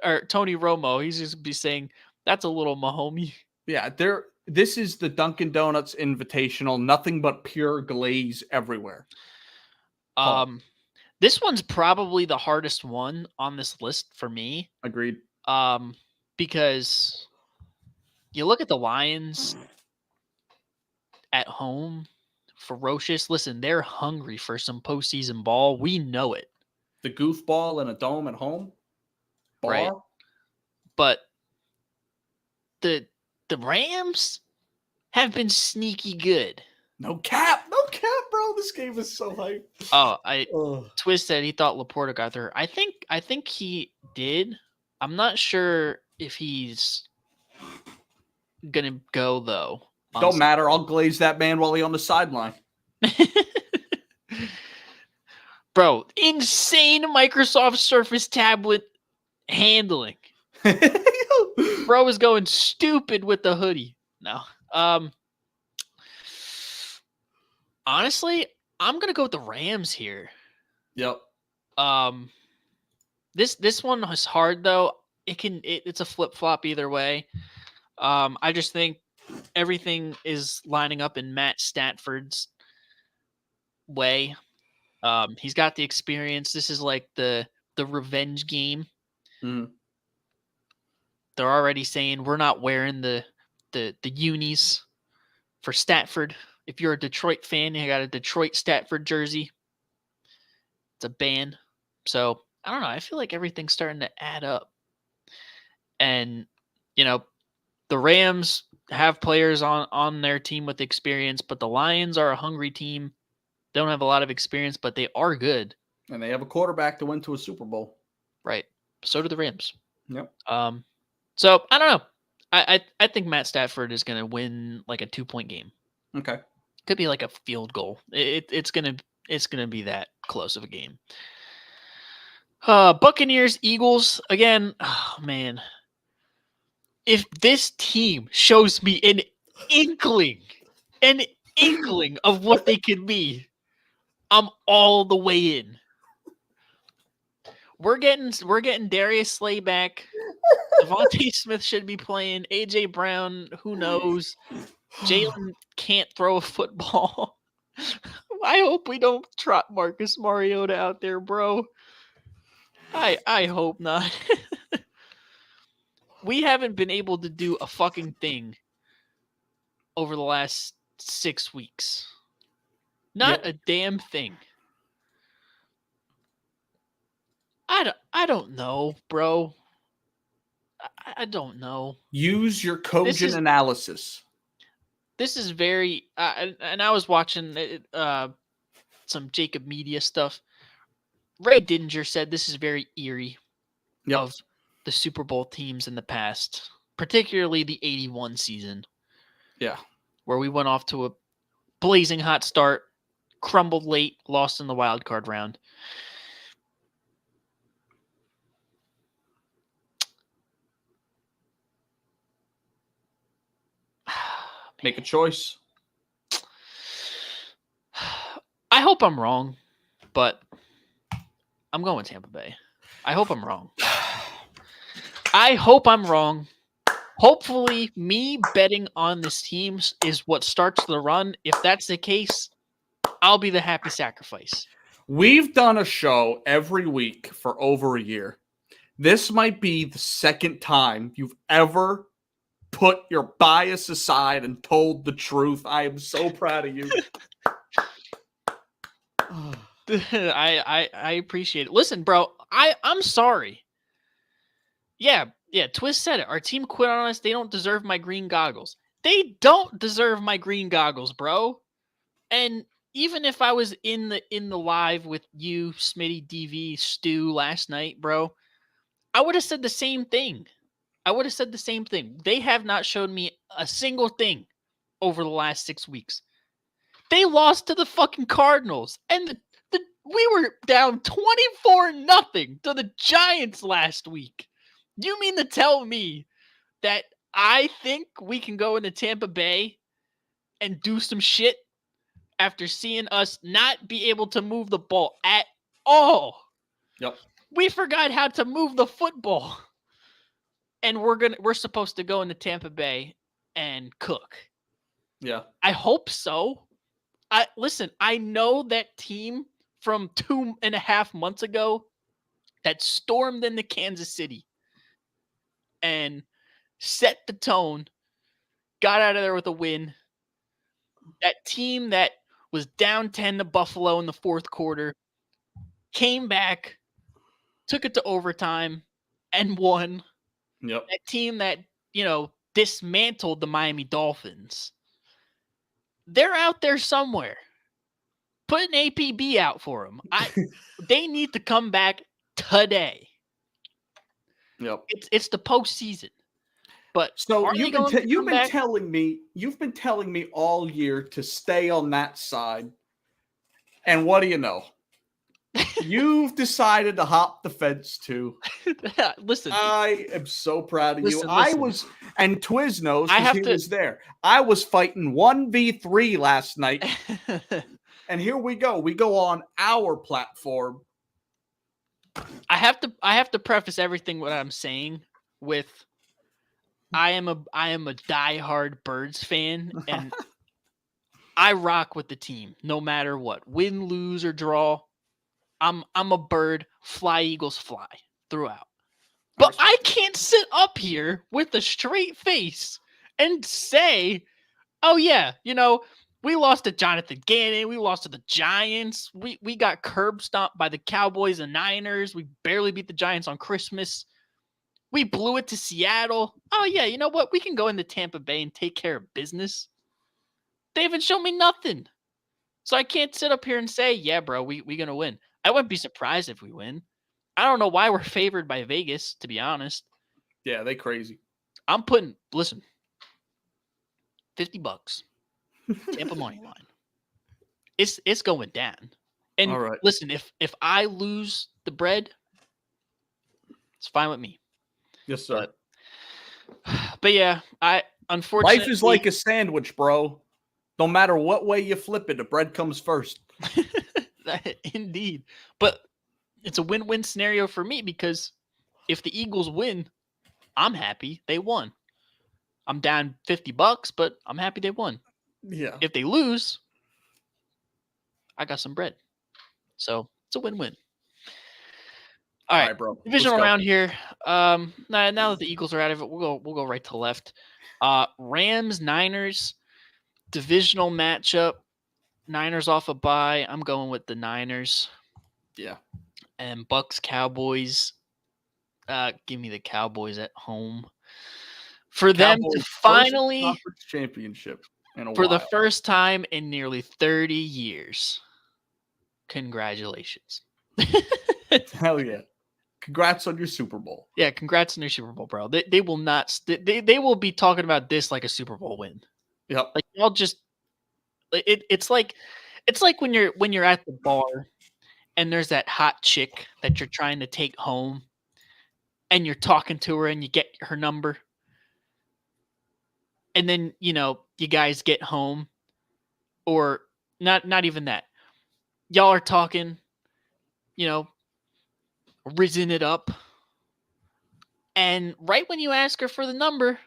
S2: or Tony Romo, he's just be saying, that's a little Mahomey.
S3: Yeah, this is the Dunkin' Donuts Invitational. Nothing but pure glaze everywhere.
S2: This one's probably the hardest one on this list for me.
S3: Agreed.
S2: Because you look at the Lions at home, ferocious. Listen, they're hungry for some postseason ball. We know it.
S3: The goofball in a dome at home? Bar?
S2: Right. But the Rams have been sneaky good.
S3: No cap, bro. This game is so hype.
S2: Twist said he thought Laporta got there. I think he did. I'm not sure if he's gonna go though.
S3: Don't matter. I'll glaze that man while he's on the sideline.
S2: Bro, insane Microsoft Surface tablet handling. Bro is going stupid with the hoodie. No. Honestly, I'm gonna go with the Rams here.
S3: Yep.
S2: This one is hard though. It's a flip-flop either way. I just think everything is lining up in Matt Stafford's way. He's got the experience. This is like the revenge game.
S3: Mm.
S2: They're already saying we're not wearing the unis for Stafford. If you're a Detroit fan, you got a Detroit Stafford jersey. It's a ban. So I don't know. I feel like everything's starting to add up. And, the Rams have players on their team with experience, but the Lions are a hungry team. They don't have a lot of experience, but they are good.
S3: And they have a quarterback that went to a Super Bowl.
S2: Right. So do the Rams.
S3: Yep.
S2: So I don't know. I think Matt Stafford is going to win like a 2-point game.
S3: Okay.
S2: Could be like a field goal. It's gonna be that close of a game. Buccaneers, Eagles again. Oh man, if this team shows me an inkling of what they could be, I'm all the way in. We're getting Darius Slay back. Devontae Smith should be playing. AJ Brown, who knows? Jalen can't throw a football. I hope we don't trot Marcus Mariota out there, bro. I hope not. We haven't been able to do a fucking thing over the last 6 weeks. Not a damn thing. I don't know, bro. I don't know.
S3: Use your cogent analysis.
S2: This is very, and I was watching some Jacob Media stuff. Ray Didinger said this is very eerie of the Super Bowl teams in the past, particularly the 81 season.
S3: Yeah.
S2: Where we went off to a blazing hot start, crumbled late, lost in the wild card round.
S3: Make a choice.
S2: I hope I'm wrong, but I'm going Tampa Bay. I hope I'm wrong. I hope I'm wrong. Hopefully, me betting on this team is what starts the run. If that's the case, I'll be the happy sacrifice.
S3: We've done a show every week for over a year. This might be the second time you've ever put your bias aside and told the truth. I am so proud of you.
S2: I appreciate it. Listen, bro, I'm sorry. Yeah, Twist said it. Our team quit on us. They don't deserve my green goggles. They don't deserve my green goggles, bro. And even if I was in the live with you, Smitty, DV, Stu last night, bro, I would have said the same thing. They have not shown me a single thing over the last 6 weeks. They lost to the fucking Cardinals, and we were down 24-0 to the Giants last week. You mean to tell me that I think we can go into Tampa Bay and do some shit after seeing us not be able to move the ball at all?
S3: Yep.
S2: We forgot how to move the football. And we're supposed to go into Tampa Bay and cook.
S3: Yeah.
S2: I hope so. Listen, I know that team from 2.5 months ago that stormed into Kansas City and set the tone, got out of there with a win. That team that was down 10 to Buffalo in the fourth quarter came back, took it to overtime, and won.
S3: Yep.
S2: That team that, dismantled the Miami Dolphins. They're out there somewhere. Put an APB out for them. They need to come back today.
S3: Yep.
S2: It's the postseason. But
S3: so you've been telling me all year to stay on that side. And what do you know? You've decided to hop the fence too.
S2: Listen,
S3: I am so proud of you. I was, and Twiz knows because he was there. I was fighting 1v3 last night, and here we go. We go on our platform.
S2: I have to preface everything what I'm saying with I am a diehard Birds fan, and I rock with the team no matter what, win, lose, or draw. I'm a bird, fly Eagles fly throughout. But I can't sit up here with a straight face and say, oh yeah, we lost to Jonathan Gannon, we lost to the Giants, we got curb stomped by the Cowboys and Niners, we barely beat the Giants on Christmas, we blew it to Seattle. Oh yeah, you know what? We can go into Tampa Bay and take care of business. They haven't shown me nothing. So I can't sit up here and say, yeah, bro, we gonna win. I wouldn't be surprised if we win. I don't know why we're favored by Vegas, to be honest.
S3: Yeah, they crazy.
S2: I'm putting, listen, $50. Tampa money line. It's going down. And
S3: all right.
S2: Listen, if I lose the bread, it's fine with me.
S3: Yes, sir.
S2: But yeah, unfortunately,
S3: life is like a sandwich, bro. No matter what way you flip it, the bread comes first.
S2: Indeed. But it's a win-win scenario for me because if the Eagles win, I'm happy they won. I'm down $50, but I'm happy they won.
S3: Yeah.
S2: If they lose, I got some bread. So it's a win-win. All right,
S3: bro.
S2: divisional
S3: Let's go.
S2: round here. Now that the Eagles are out of it, we'll go right to left. Rams, Niners, divisional matchup. Niners off a bye. I'm going with the Niners.
S3: Yeah.
S2: And Bucks, Cowboys. Give me the Cowboys at home. For them to
S3: Cowboys'
S2: finally,
S3: first conference championship in a
S2: for the
S3: while.
S2: first time in nearly 30 years. Congratulations.
S3: Hell yeah. Congrats on your Super Bowl.
S2: Yeah, congrats on your Super Bowl, bro. They will not. They will be talking about this like a Super Bowl win.
S3: Yep.
S2: Like y'all just. It's like when you're at the bar, and there's that hot chick that you're trying to take home, and you're talking to her, and you get her number, and then you guys get home, or not even that. Y'all are talking, rizzing it up. And right when you ask her for the number,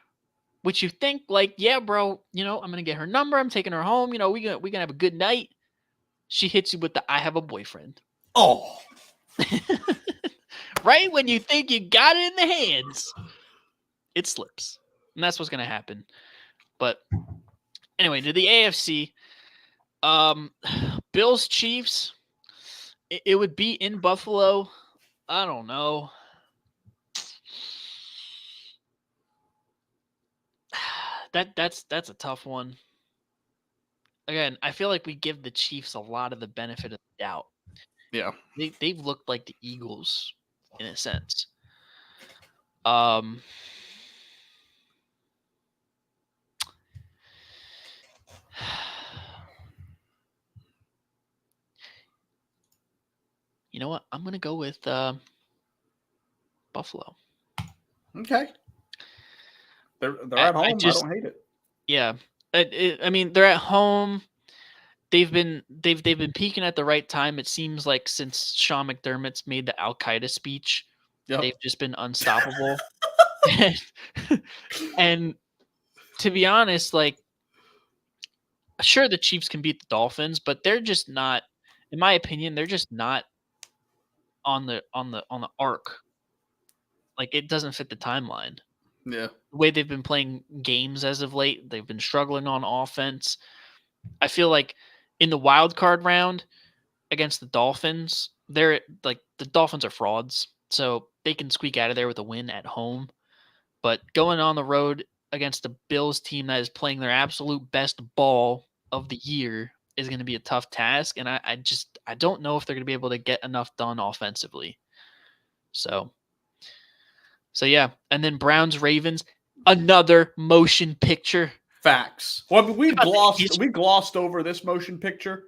S2: which you think like, yeah, bro, I'm going to get her number. I'm taking her home. We gonna have a good night. She hits you with the, I have a boyfriend.
S3: Oh,
S2: right when you think you got it in the hands, it slips. And that's what's going to happen. But anyway, to the AFC, Bills, Chiefs, it would be in Buffalo. I don't know. That's a tough one. Again, I feel like we give the Chiefs a lot of the benefit of the doubt.
S3: yeah.
S2: They've looked like the Eagles in a sense. You know what? I'm gonna go with Buffalo.
S3: Okay. They're at home. I don't hate it.
S2: Yeah, I mean, they're at home. They've been peaking at the right time. It seems like since Sean McDermott's made the Al Qaeda speech, they've just been unstoppable. And to be honest, like, sure, the Chiefs can beat the Dolphins, but they're just not, in my opinion, they're just not on the arc. Like, it doesn't fit the timeline.
S3: Yeah.
S2: The way they've been playing games as of late, they've been struggling on offense. I feel like in the wild card round against the Dolphins, they're like, the Dolphins are frauds, so they can squeak out of there with a win at home. But going on the road against the Bills team that is playing their absolute best ball of the year is going to be a tough task, and I don't know if they're going to be able to get enough done offensively. So yeah, and then Browns Ravens, another motion picture.
S3: Facts. Well, we glossed over this motion picture,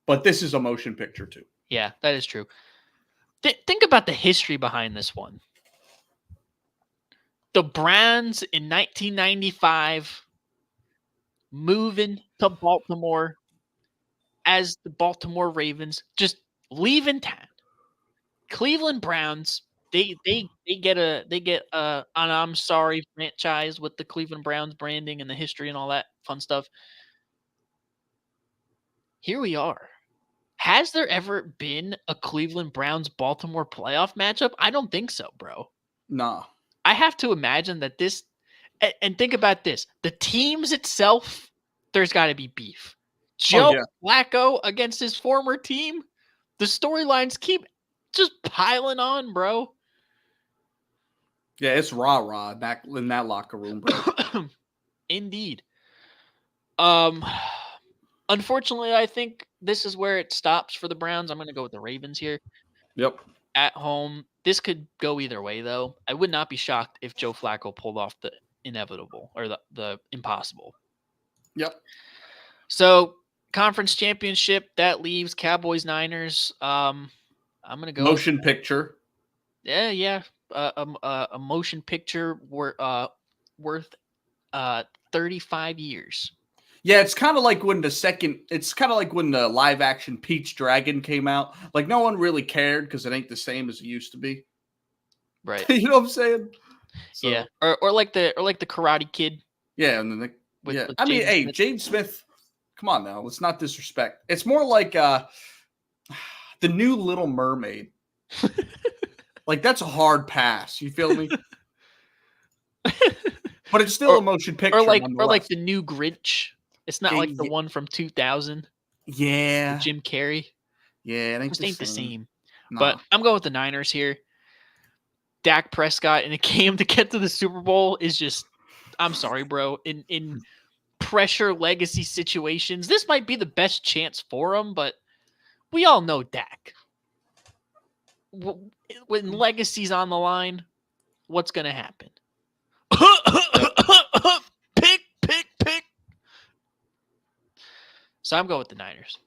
S3: but this is a motion picture too.
S2: Yeah, that is true. Think about the history behind this one. The Browns in 1995 moving to Baltimore as the Baltimore Ravens, just leaving town. Cleveland Browns, they get an I'm sorry franchise with the Cleveland Browns branding and the history and all that fun stuff. Here we are. Has there ever been a Cleveland Browns Baltimore playoff matchup? I don't think so, bro.
S3: Nah.
S2: I have to imagine that this, and think about this, the teams itself, there's got to be beef. Joe Flacco against his former team, the storylines keep just piling on, bro.
S3: Yeah, it's rah-rah back in that locker room, bro.
S2: Indeed. Unfortunately, I think this is where it stops for the Browns. I'm going to go with the Ravens here.
S3: Yep.
S2: At home. This could go either way, though. I would not be shocked if Joe Flacco pulled off the inevitable or the impossible.
S3: Yep.
S2: So, conference championship, that leaves Cowboys Niners. I'm going to go
S3: motion picture.
S2: Yeah. A motion picture worth 35 years.
S3: Yeah, it's kind of like when the live action Peach Dragon came out. Like no one really cared because it ain't the same as it used to be.
S2: Right.
S3: You know what I'm saying? So,
S2: Yeah. Or like the Karate Kid.
S3: Yeah, and then
S2: With
S3: I mean,
S2: Jaden
S3: hey,
S2: Smith.
S3: Jaden Smith, come on now. Let's not disrespect. It's more like the new Little Mermaid. Like that's a hard pass. You feel me? But it's still a motion picture.
S2: Or like
S3: nonetheless.
S2: the new Grinch. It's not like the one from 2000.
S3: Yeah.
S2: With Jim Carrey.
S3: Yeah, it
S2: Just ain't the same.
S3: Nah.
S2: But I'm going with the Niners here. Dak Prescott in a game to get to the Super Bowl is just, I'm sorry, bro. In pressure legacy situations, this might be the best chance for him, but we all know Dak. When legacy's on the line, what's going to happen? Pick. So I'm going with the Niners.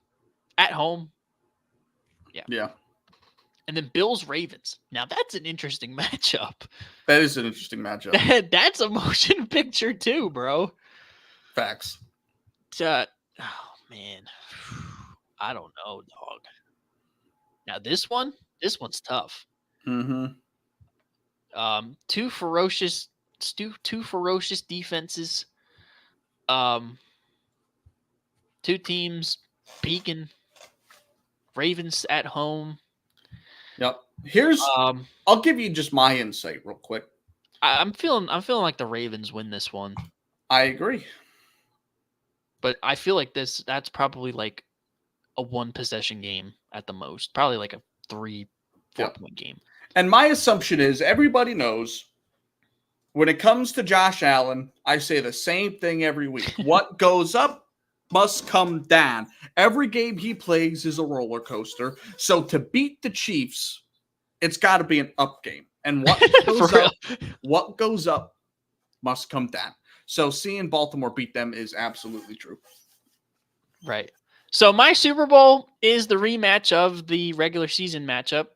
S2: At home.
S3: Yeah.
S2: And then Bills-Ravens. Now, that's an interesting matchup.
S3: That is an interesting matchup.
S2: That's a motion picture too, bro.
S3: Facts.
S2: Oh, man. I don't know, dog. Now, this one's tough.
S3: Mm-hmm.
S2: Two ferocious defenses. Two teams peaking. Ravens at home.
S3: Yep. I'll give you just my insight real quick.
S2: I'm feeling like the Ravens win this one.
S3: I agree.
S2: But I feel like that's probably like a 1-possession game at the most. Probably like a 3-4 point game.
S3: And my assumption is everybody knows when it comes to Josh Allen, I say the same thing every week. What goes up must come down. Every game he plays is a roller coaster. So to beat the Chiefs, it's got to be an up game. And what goes up must come down. So seeing Baltimore beat them is absolutely true.
S2: Right. So my Super Bowl is the rematch of the regular season matchup.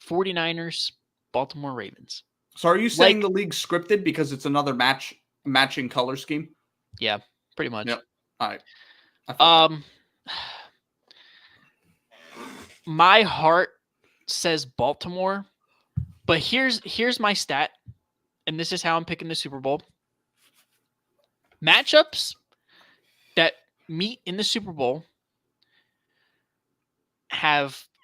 S2: 49ers, Baltimore Ravens.
S3: So are you saying the league's scripted because it's another matching color scheme?
S2: Yeah, pretty much.
S3: Yep. All right.
S2: My heart says Baltimore, but here's my stat, and this is how I'm picking the Super Bowl. Matchups that meet in the Super Bowl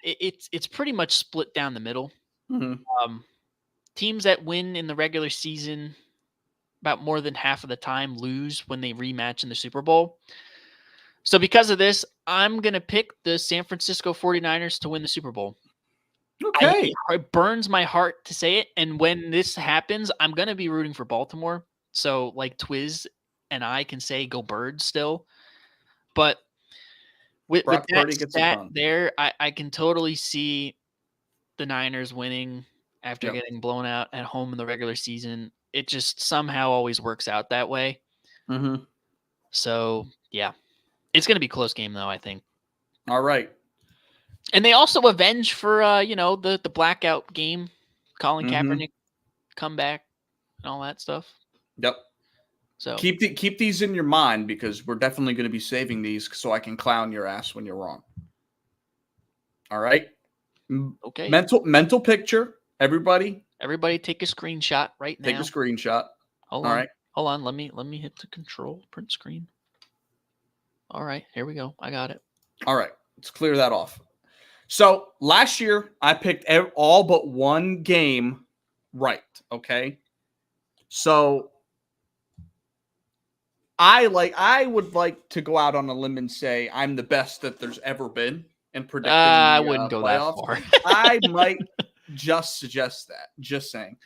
S2: it's pretty much split down the middle.
S3: Mm-hmm.
S2: Teams that win in the regular season about more than half of the time lose when they rematch in the Super Bowl. So because of this, I'm going to pick the San Francisco 49ers to win the Super Bowl.
S3: Okay.
S2: It burns my heart to say it. And when this happens, I'm going to be rooting for Baltimore. So like Twiz and I can say go Birds still. But with that stat there, I can totally see the Niners winning after getting blown out at home in the regular season. It just somehow always works out that way.
S3: Mm-hmm.
S2: So, yeah. It's going to be a close game, though, I think.
S3: All right.
S2: And they also avenge for, the blackout game, Colin Kaepernick comeback and all that stuff.
S3: Yep.
S2: So
S3: keep these in your mind because we're definitely going to be saving these so I can clown your ass when you're wrong. All right.
S2: Okay.
S3: Mental picture. Everybody
S2: take a screenshot right now.
S3: Take a screenshot.
S2: Hold on. Let me hit the control print screen. All right, here we go. I got it.
S3: All right, let's clear that off. So last year I picked all but one game right. Okay. So I would like to go out on a limb and say I'm the best that there's ever been in predicting.
S2: I wouldn't go
S3: playoffs.
S2: that far.
S3: I might just suggest that. Just saying.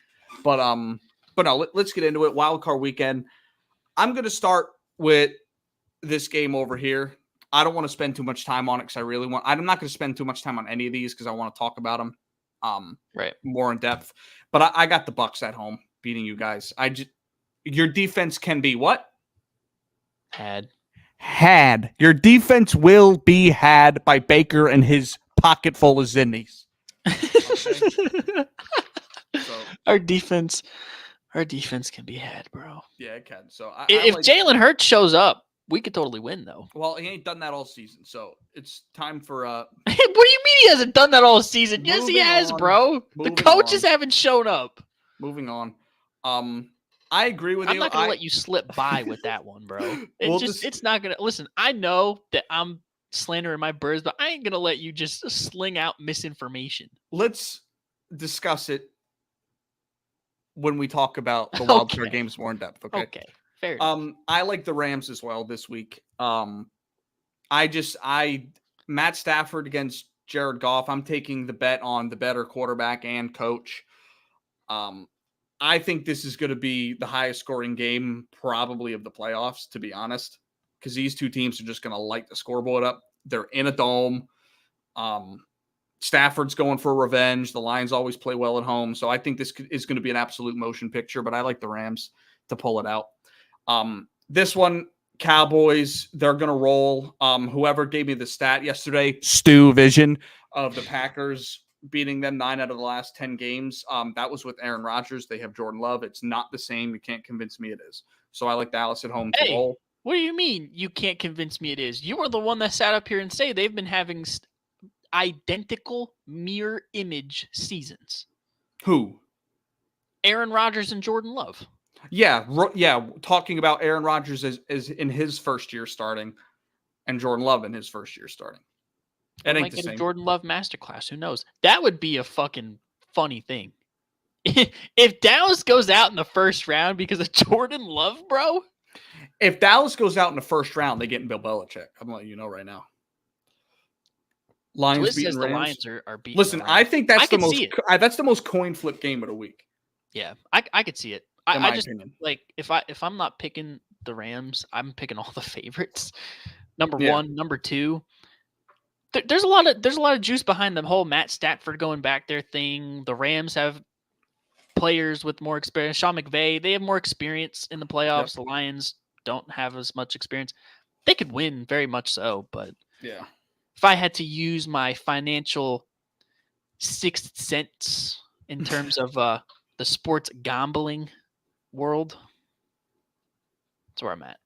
S3: But no, let's get into it. Wildcard weekend. I'm going to start with this game over here. I don't want to spend too much time on it because I'm not going to spend too much time on any of these because I want to talk about them more in depth. But I got the Bucs at home beating you guys. Your defense can be what? Had. Your defense will be had by Baker and his pocket full of zinnies. Okay.
S2: Our defense can be had, bro.
S3: Yeah, it can. So
S2: if Jalen Hurts shows up, We could totally win, though.
S3: Well, he ain't done that all season, so it's time for
S2: What do you mean he hasn't done that all season? Yes, he
S3: Moving
S2: has,
S3: on.
S2: bro. The
S3: Moving
S2: coaches
S3: on.
S2: haven't shown up.
S3: moving on. I agree with
S2: I'm
S3: you.
S2: not gonna let you slip by with that one, bro.
S3: We'll
S2: It's not gonna listen. I know that I'm slandering my birds, but I ain't gonna let you just sling out misinformation.
S3: Let's discuss it when we talk about the wild card
S2: Okay.
S3: games more in depth. Okay.
S2: Okay, fair enough.
S3: I like the Rams as well this week. Matt Stafford against Jared Goff. I'm taking the bet on the better quarterback and coach. I think this is going to be the highest scoring game probably of the playoffs, to be honest, because these two teams are just going to light the scoreboard up. They're in a dome. Stafford's going for revenge. The Lions always play well at home. So I think this is going to be an absolute motion picture, but I like the Rams to pull it out. This one, Cowboys, they're going to roll. Whoever gave me the stat yesterday, Stu Vision of the Packers beating them 9 out of the last 10 games. That was with Aaron Rodgers. They have Jordan Love. It's not the same. You can't convince me it is. So I like Dallas at home to roll.
S2: What do you mean you can't convince me it is? You were the one that sat up here and say they've been having identical mirror image seasons.
S3: Who?
S2: Aaron Rodgers and Jordan Love.
S3: Yeah. Talking about Aaron Rodgers as in his first year starting and Jordan Love in his first year starting. It ain't the same.
S2: A Jordan Love masterclass. Who knows? That would be a fucking funny thing. If Dallas goes out in the first round because of Jordan Love, bro.
S3: If Dallas goes out in the first round, they get in Bill Belichick. I'm letting you know right now. Lions
S2: Twist
S3: beating
S2: says
S3: Rams.
S2: the Lions are beating.
S3: Listen, I think that's
S2: that's
S3: the most coin flip game of the week.
S2: Yeah, I could see it. I just
S3: opinion.
S2: Like if I'm not picking the Rams, I'm picking all the favorites. Number one, number two. There's a lot of juice behind the whole Matt Stafford going back there thing. The Rams have players with more experience. Sean McVay, they have more experience in the playoffs. Yep. The Lions don't have as much experience. They could win very much so, but
S3: yeah.
S2: If I had to use my financial sixth sense in terms of the sports gambling world, that's where I'm at.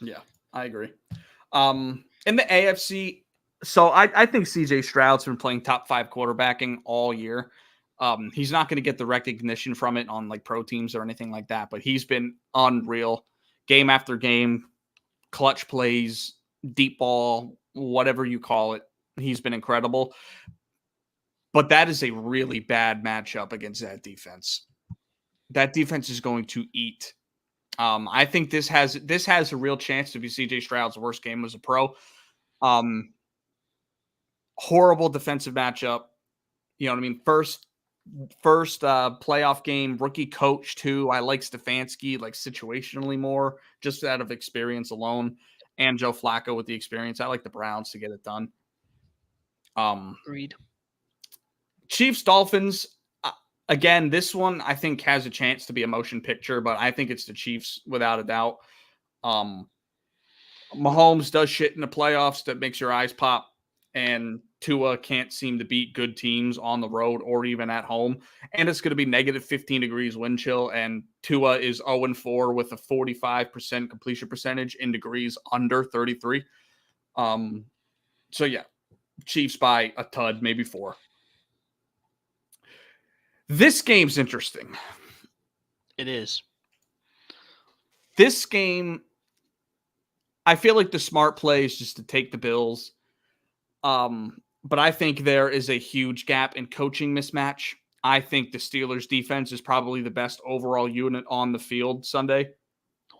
S3: Yeah, I agree. In the AFC, so I think CJ Stroud's been playing top 5 quarterbacking all year. He's not going to get the recognition from it on like pro teams or anything like that, but he's been unreal game after game, clutch plays, deep ball, whatever you call it. He's been incredible. But that is a really bad matchup against that defense. That defense is going to eat. I think this has a real chance to be CJ Stroud's worst game as a pro. Horrible defensive matchup. You know what I mean? First playoff game, rookie coach too. I like Stefanski like situationally more, just out of experience alone, and Joe Flacco with the experience. I like the Browns to get it done.
S2: Agreed.
S3: Chiefs Dolphins. Again, this one I think has a chance to be a motion picture, but I think it's the Chiefs without a doubt. Mahomes does shit in the playoffs that makes your eyes pop, and Tua can't seem to beat good teams on the road or even at home. And it's going to be negative 15 degrees wind chill, and Tua is 0-4 with a 45% completion percentage in degrees under 33. So yeah, Chiefs by a tud, maybe 4. This game's interesting.
S2: It is.
S3: This game, I feel like the smart play is just to take the Bills. But I think there is a huge gap in coaching mismatch. I think the Steelers defense is probably the best overall unit on the field Sunday.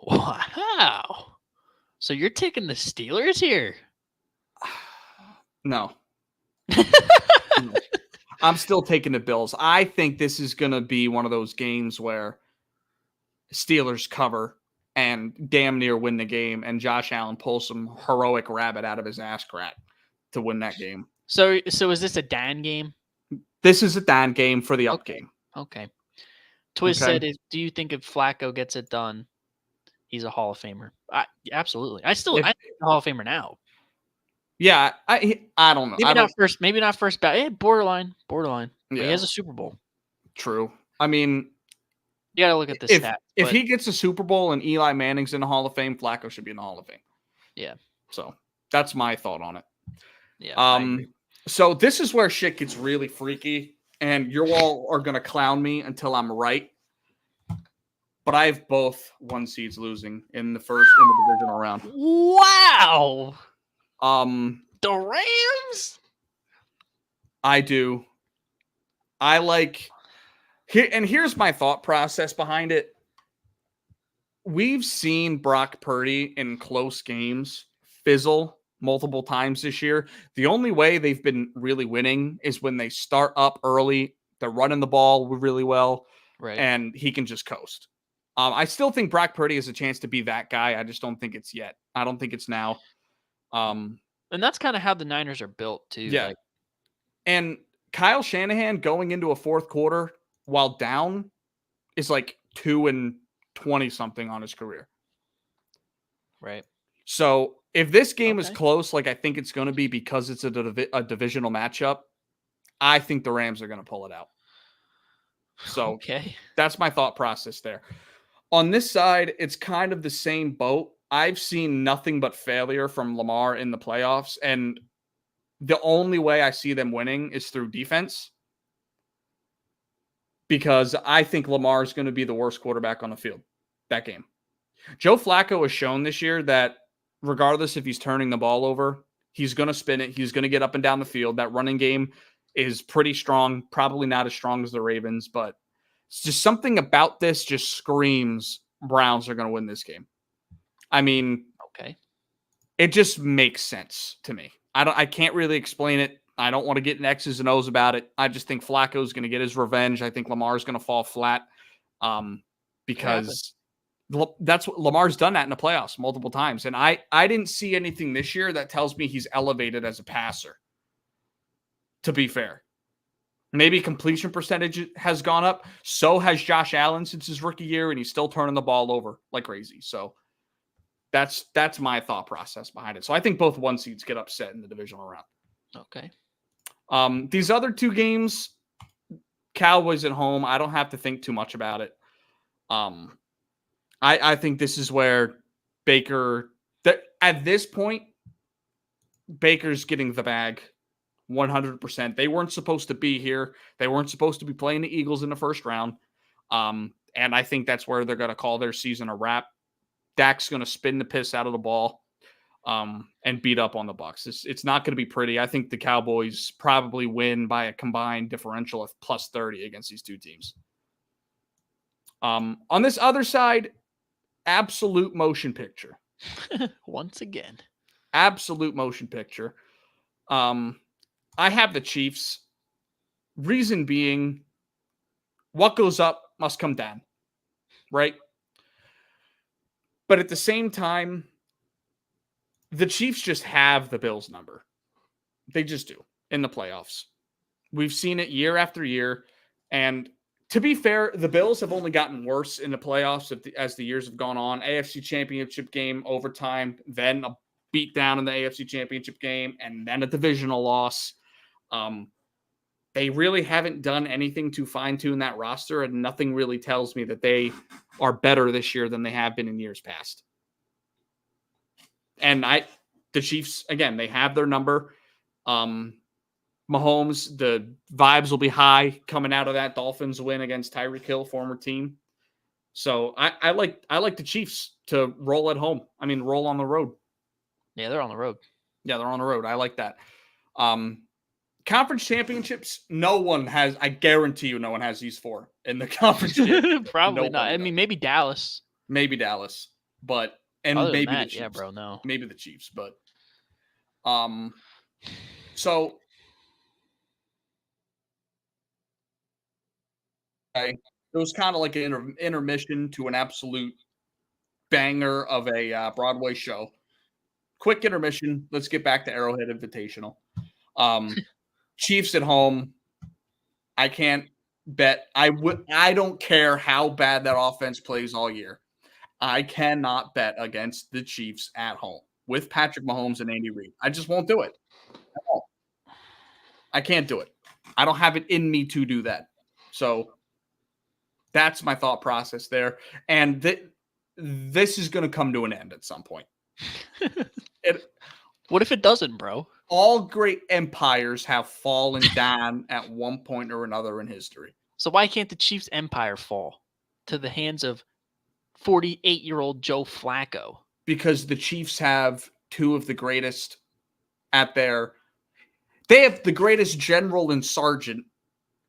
S2: Wow. So you're taking the Steelers here?
S3: No. I'm still taking the Bills. I think this is going to be one of those games where Steelers cover and damn near win the game, and Josh Allen pulls some heroic rabbit out of his ass crack to win that game.
S2: So is this a Dan game?
S3: This is a Dan game for the up game.
S2: Okay. Twist said, do you think if Flacco gets it done, he's a Hall of Famer? Absolutely. I think he's a Hall of Famer now.
S3: Yeah, I don't know.
S2: Maybe not first bat. Borderline. Yeah. He has a Super Bowl.
S3: True. I mean,
S2: you got to look at the stats.
S3: If he gets a Super Bowl and Eli Manning's in the Hall of Fame, Flacco should be in the Hall of Fame.
S2: Yeah.
S3: So that's my thought on it.
S2: Yeah. I agree.
S3: So this is where shit gets really freaky, and you all are gonna clown me until I'm right. But I have both 1 seeds losing in the divisional round.
S2: Wow. The Rams?
S3: I do. I like here, and here's my thought process behind it. We've seen Brock Purdy in close games fizzle multiple times this year. The only way they've been really winning is when they start up early, they're running the ball really well,
S2: Right.
S3: and he can just coast. I still think Brock Purdy has a chance to be that guy. I just don't think it's yet. I don't think it's now.
S2: And that's kind of how the Niners are built too.
S3: Yeah.
S2: Like,
S3: And Kyle Shanahan going into a fourth quarter while down is like 2-20 something on his career.
S2: right.
S3: So if this game is
S2: Okay.
S3: close, like I think it's going to be because it's a divisional matchup, I think the Rams are going to pull it out. So
S2: Okay.
S3: that's my thought process there. On this side, it's kind of the same boat. I've seen nothing but failure from Lamar in the playoffs, and the only way I see them winning is through defense, because I think Lamar is going to be the worst quarterback on the field that game. Joe Flacco has shown this year that regardless if he's turning the ball over, he's going to spin it. He's going to get up and down the field. That running game is pretty strong, probably not as strong as the Ravens, but it's just something about this just screams Browns are going to win this game. I mean,
S2: Okay.
S3: it just makes sense to me. I can't really explain it. I don't want to get in X's and O's about it. I just think Flacco's going to get his revenge. I think Lamar's going to fall flat because that's what Lamar's done that in the playoffs multiple times. And I didn't see anything this year that tells me he's elevated as a passer, to be fair. Maybe completion percentage has gone up. So has Josh Allen since his rookie year, and he's still turning the ball over like crazy. So that's my thought process behind it. So I think both 1 seeds get upset in the divisional round.
S2: Okay.
S3: These other 2 games, Cowboys at home, I don't have to think too much about it. I think this is where Baker, at this point, Baker's getting the bag 100%. They weren't supposed to be here. They weren't supposed to be playing the Eagles in the first round. And I think that's where they're going to call their season a wrap. Dak's going to spin the piss out of the ball and beat up on the Bucs. It's not going to be pretty. I think the Cowboys probably win by a combined differential of plus 30 against these 2 teams. On this other side, absolute motion picture.
S2: Once again.
S3: Absolute motion picture. I have the Chiefs. Reason being, what goes up must come down, right? But at the same time, the Chiefs just have the Bills number. They just do in the playoffs. We've seen it year after year. And to be fair, the Bills have only gotten worse in the playoffs as the years have gone on. AFC Championship game, overtime, then a beatdown in the AFC Championship game, and then a divisional loss. They really haven't done anything to fine-tune that roster, and nothing really tells me that they are better this year than they have been in years past. And the Chiefs, again, they have their number. Mahomes, the vibes will be high coming out of that Dolphins win against Tyreek Hill, former team. So I like the Chiefs to roll at home. I mean, roll on the road.
S2: Yeah, they're on the road.
S3: Yeah, they're on the road. I like that. Conference championships, I guarantee you no one has these 4 in the conference.
S2: Probably not. I mean, maybe Dallas.
S3: Maybe Dallas, but and
S2: Other than
S3: maybe
S2: that,
S3: the Chiefs.
S2: yeah, bro, no.
S3: Maybe the Chiefs, but so it was kind of like an intermission to an absolute banger of a Broadway show. Quick intermission. Let's get back to Arrowhead Invitational. Chiefs at home. I can't bet. I don't care how bad that offense plays all year. I cannot bet against the Chiefs at home with Patrick Mahomes and Andy Reid. I just won't do it. I can't do it. I don't have it in me to do that. So that's my thought process there. And this is going to come to an end at some point. And
S2: What if it doesn't, bro?
S3: all great empires have fallen down at one point or another in history.
S2: So why can't the Chiefs' empire fall to the hands of 48-year-old Joe Flacco?
S3: Because the Chiefs have two of the greatest at their... They have the greatest general and sergeant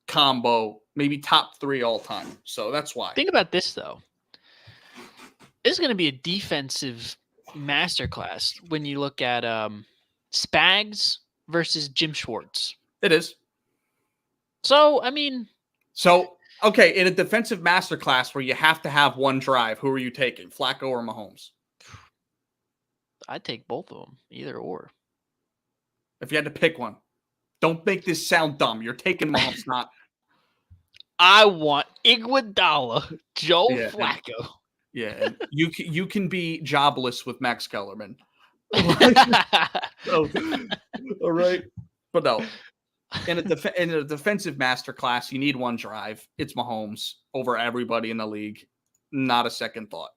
S3: combo, maybe top 3 all time. So that's why.
S2: Think about this, though. This is going to be a defensive masterclass when you look at Spags versus Jim Schwartz.
S3: It is.
S2: So, I mean...
S3: So, okay, in a defensive masterclass where you have to have one drive, who are you taking, Flacco or Mahomes?
S2: I'd take both of them, either or.
S3: If you had to pick one. Don't make this sound dumb. You're taking Mahomes, not...
S2: I want Iguodala, Joe
S3: Yeah,
S2: Flacco.
S3: Yeah, and you can be jobless with Max Kellerman. So, all right. But no. In a defensive masterclass, you need one drive. It's Mahomes over everybody in the league. Not a second thought.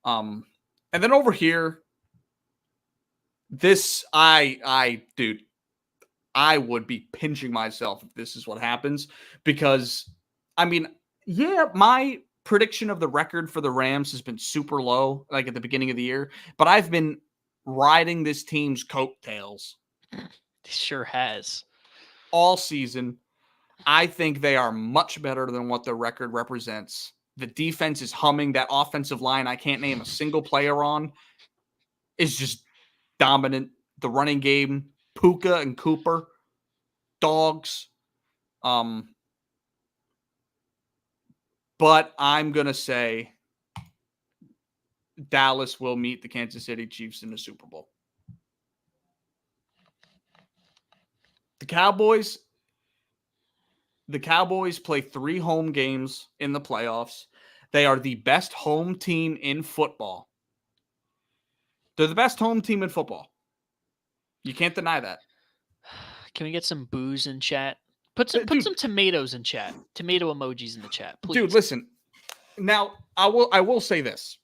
S3: And then over here, this dude, I would be pinching myself if this is what happens, because I mean, yeah, my prediction of the record for the Rams has been super low, like at the beginning of the year, but I've been riding this team's coattails.
S2: Sure has.
S3: All season. I think they are much better than what the record represents. The defense is humming. That offensive line, I can't name a single player on, is just dominant. The running game, Puka and Cooper, dogs. But I'm going to say Dallas will meet the Kansas City Chiefs in the Super Bowl. The Cowboys play 3 home games in the playoffs. They are the best home team in football. They're the best home team in football. You can't deny that.
S2: Can we get some booze in chat? Put some tomatoes in chat. Tomato emojis in the chat, please.
S3: Dude, listen. Now, I will say this.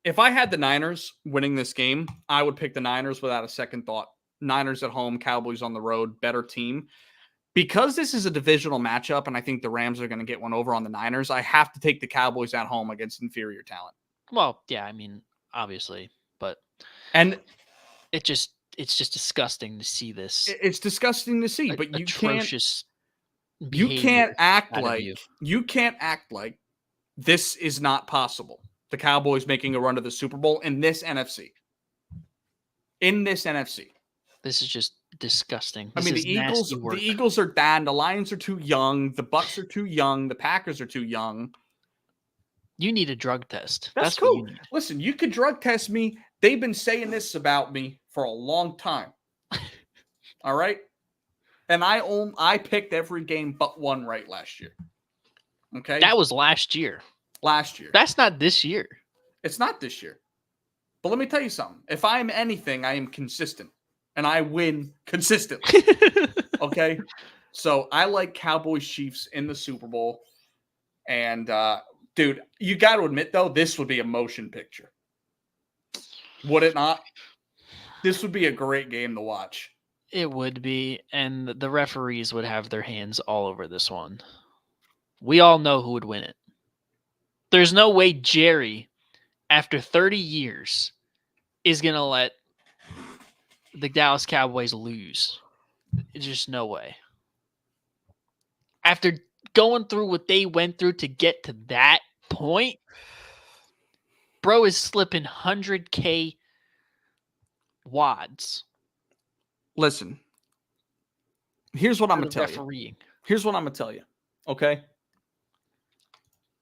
S3: If I had the Niners winning this game, I would pick the Niners without a second thought. Niners at home, Cowboys on the road, better team. Because this is a divisional matchup, and I think the Rams are going to get one over on the Niners, I have to take the Cowboys at home against inferior talent.
S2: Well, yeah, I mean, obviously, but it's just disgusting to see this.
S3: It's disgusting to see, but you
S2: can't
S3: act like this is not possible. The Cowboys making a run to the Super Bowl in this NFC.
S2: This is just disgusting.
S3: I mean, the Eagles are done. The Lions are too young. The Bucks are too young. The Packers are too young.
S2: You need a drug test.
S3: That's cool. What you need. Listen, you could drug test me. They've been saying this about me for a long time. All right? And I picked every game but one right last year. Okay?
S2: That was last year.
S3: That's
S2: not this year.
S3: It's not this year. But let me tell you something. If I am anything, I am consistent. And I win consistently. Okay? So I like Cowboys Chiefs in the Super Bowl. And, dude, you got to admit, though, this would be a motion picture. Would it not? This would be a great game to watch.
S2: It would be. And the referees would have their hands all over this one. We all know who would win it. There's no way Jerry, after 30 years, is going to let the Dallas Cowboys lose. There's just no way. After going through what they went through to get to that point, bro is slipping 100K wads.
S3: Listen, here's what I'm going to tell you. Here's what I'm going to tell you. Okay?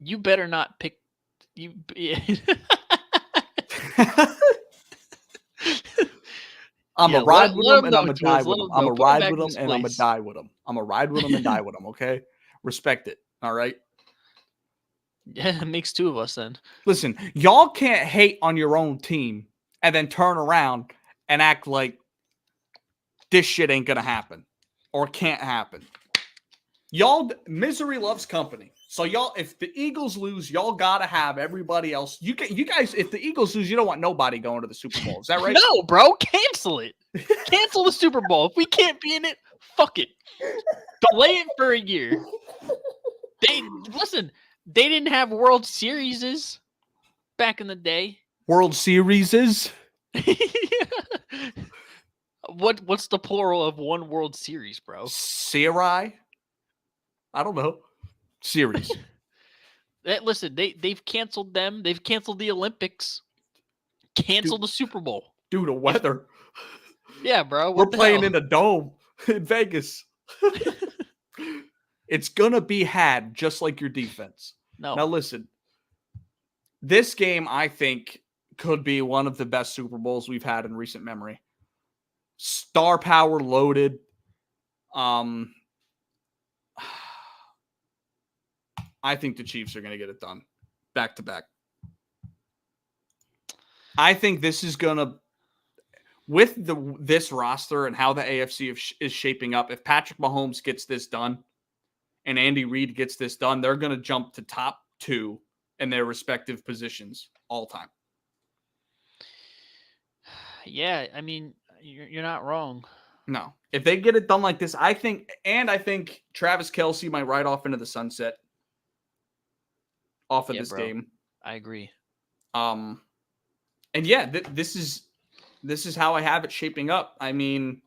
S2: You better not pick you.
S3: I'm a ride with them and I'm a die with them. I'm a ride with them and I'm a die with them. I'm a ride with them and die with them. Okay, respect it. All right.
S2: Yeah, it makes 2 of us then.
S3: Listen, y'all can't hate on your own team and then turn around and act like this shit ain't gonna happen or can't happen. Y'all, misery loves company. So y'all, if the Eagles lose, y'all gotta have everybody else. You guys, if the Eagles lose, you don't want nobody going to the Super Bowl. Is that right?
S2: No, bro, cancel it. Cancel the Super Bowl. If we can't be in it, fuck it. Delay it for a year. They didn't have World Series back in the day.
S3: World Series is
S2: What's the plural of one World Series, bro?
S3: Serai? I don't know. Series.
S2: Listen, they've canceled them. They've canceled the Olympics. Canceled the Super Bowl.
S3: Due to weather.
S2: Yeah, bro.
S3: We're playing in a dome in Vegas. It's gonna be had just like your defense.
S2: No.
S3: Now listen. This game, I think, could be one of the best Super Bowls we've had in recent memory. Star power loaded. I think the Chiefs are going to get it done back to back. I think this is going to, with this roster and how the AFC is shaping up, if Patrick Mahomes gets this done and Andy Reid gets this done, they're going to jump to top 2 in their respective positions all time.
S2: Yeah, I mean, you're not wrong.
S3: No. If they get it done like this, I think Travis Kelce might ride off into the sunset off of this game.
S2: I agree.
S3: And yeah, this is how I have it shaping up. I mean,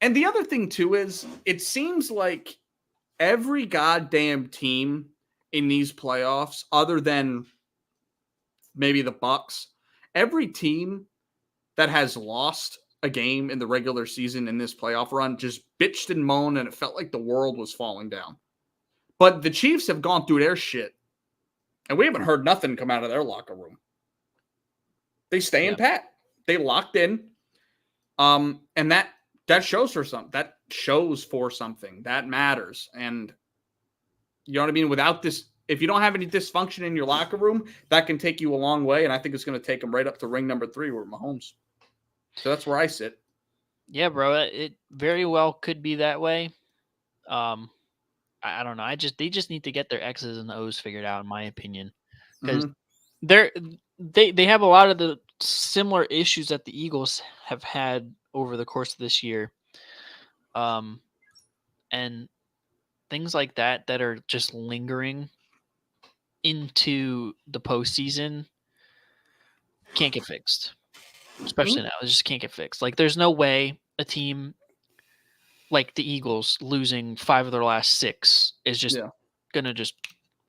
S3: and the other thing too is it seems like every goddamn team in these playoffs, other than maybe the Bucs, every team that has lost a game in the regular season in this playoff run just bitched and moaned, and it felt like the world was falling down. But the Chiefs have gone through their shit, and we haven't heard nothing come out of their locker room. They stay in pat. They locked in. And that shows for something. That shows for something. That matters. And you know what I mean? Without this, if you don't have any dysfunction in your locker room, that can take you a long way. And I think it's going to take them right up to ring number 3 with Mahomes. So that's where I sit.
S2: Yeah, bro. It very well could be that way. I don't know. They just need to get their X's and O's figured out, in my opinion, because they have a lot of the similar issues that the Eagles have had over the course of this year, and things like that are just lingering into the postseason can't get fixed. Especially now, it just can't get fixed. Like, there's no way a team like the Eagles losing 5 of their last 6 is just gonna just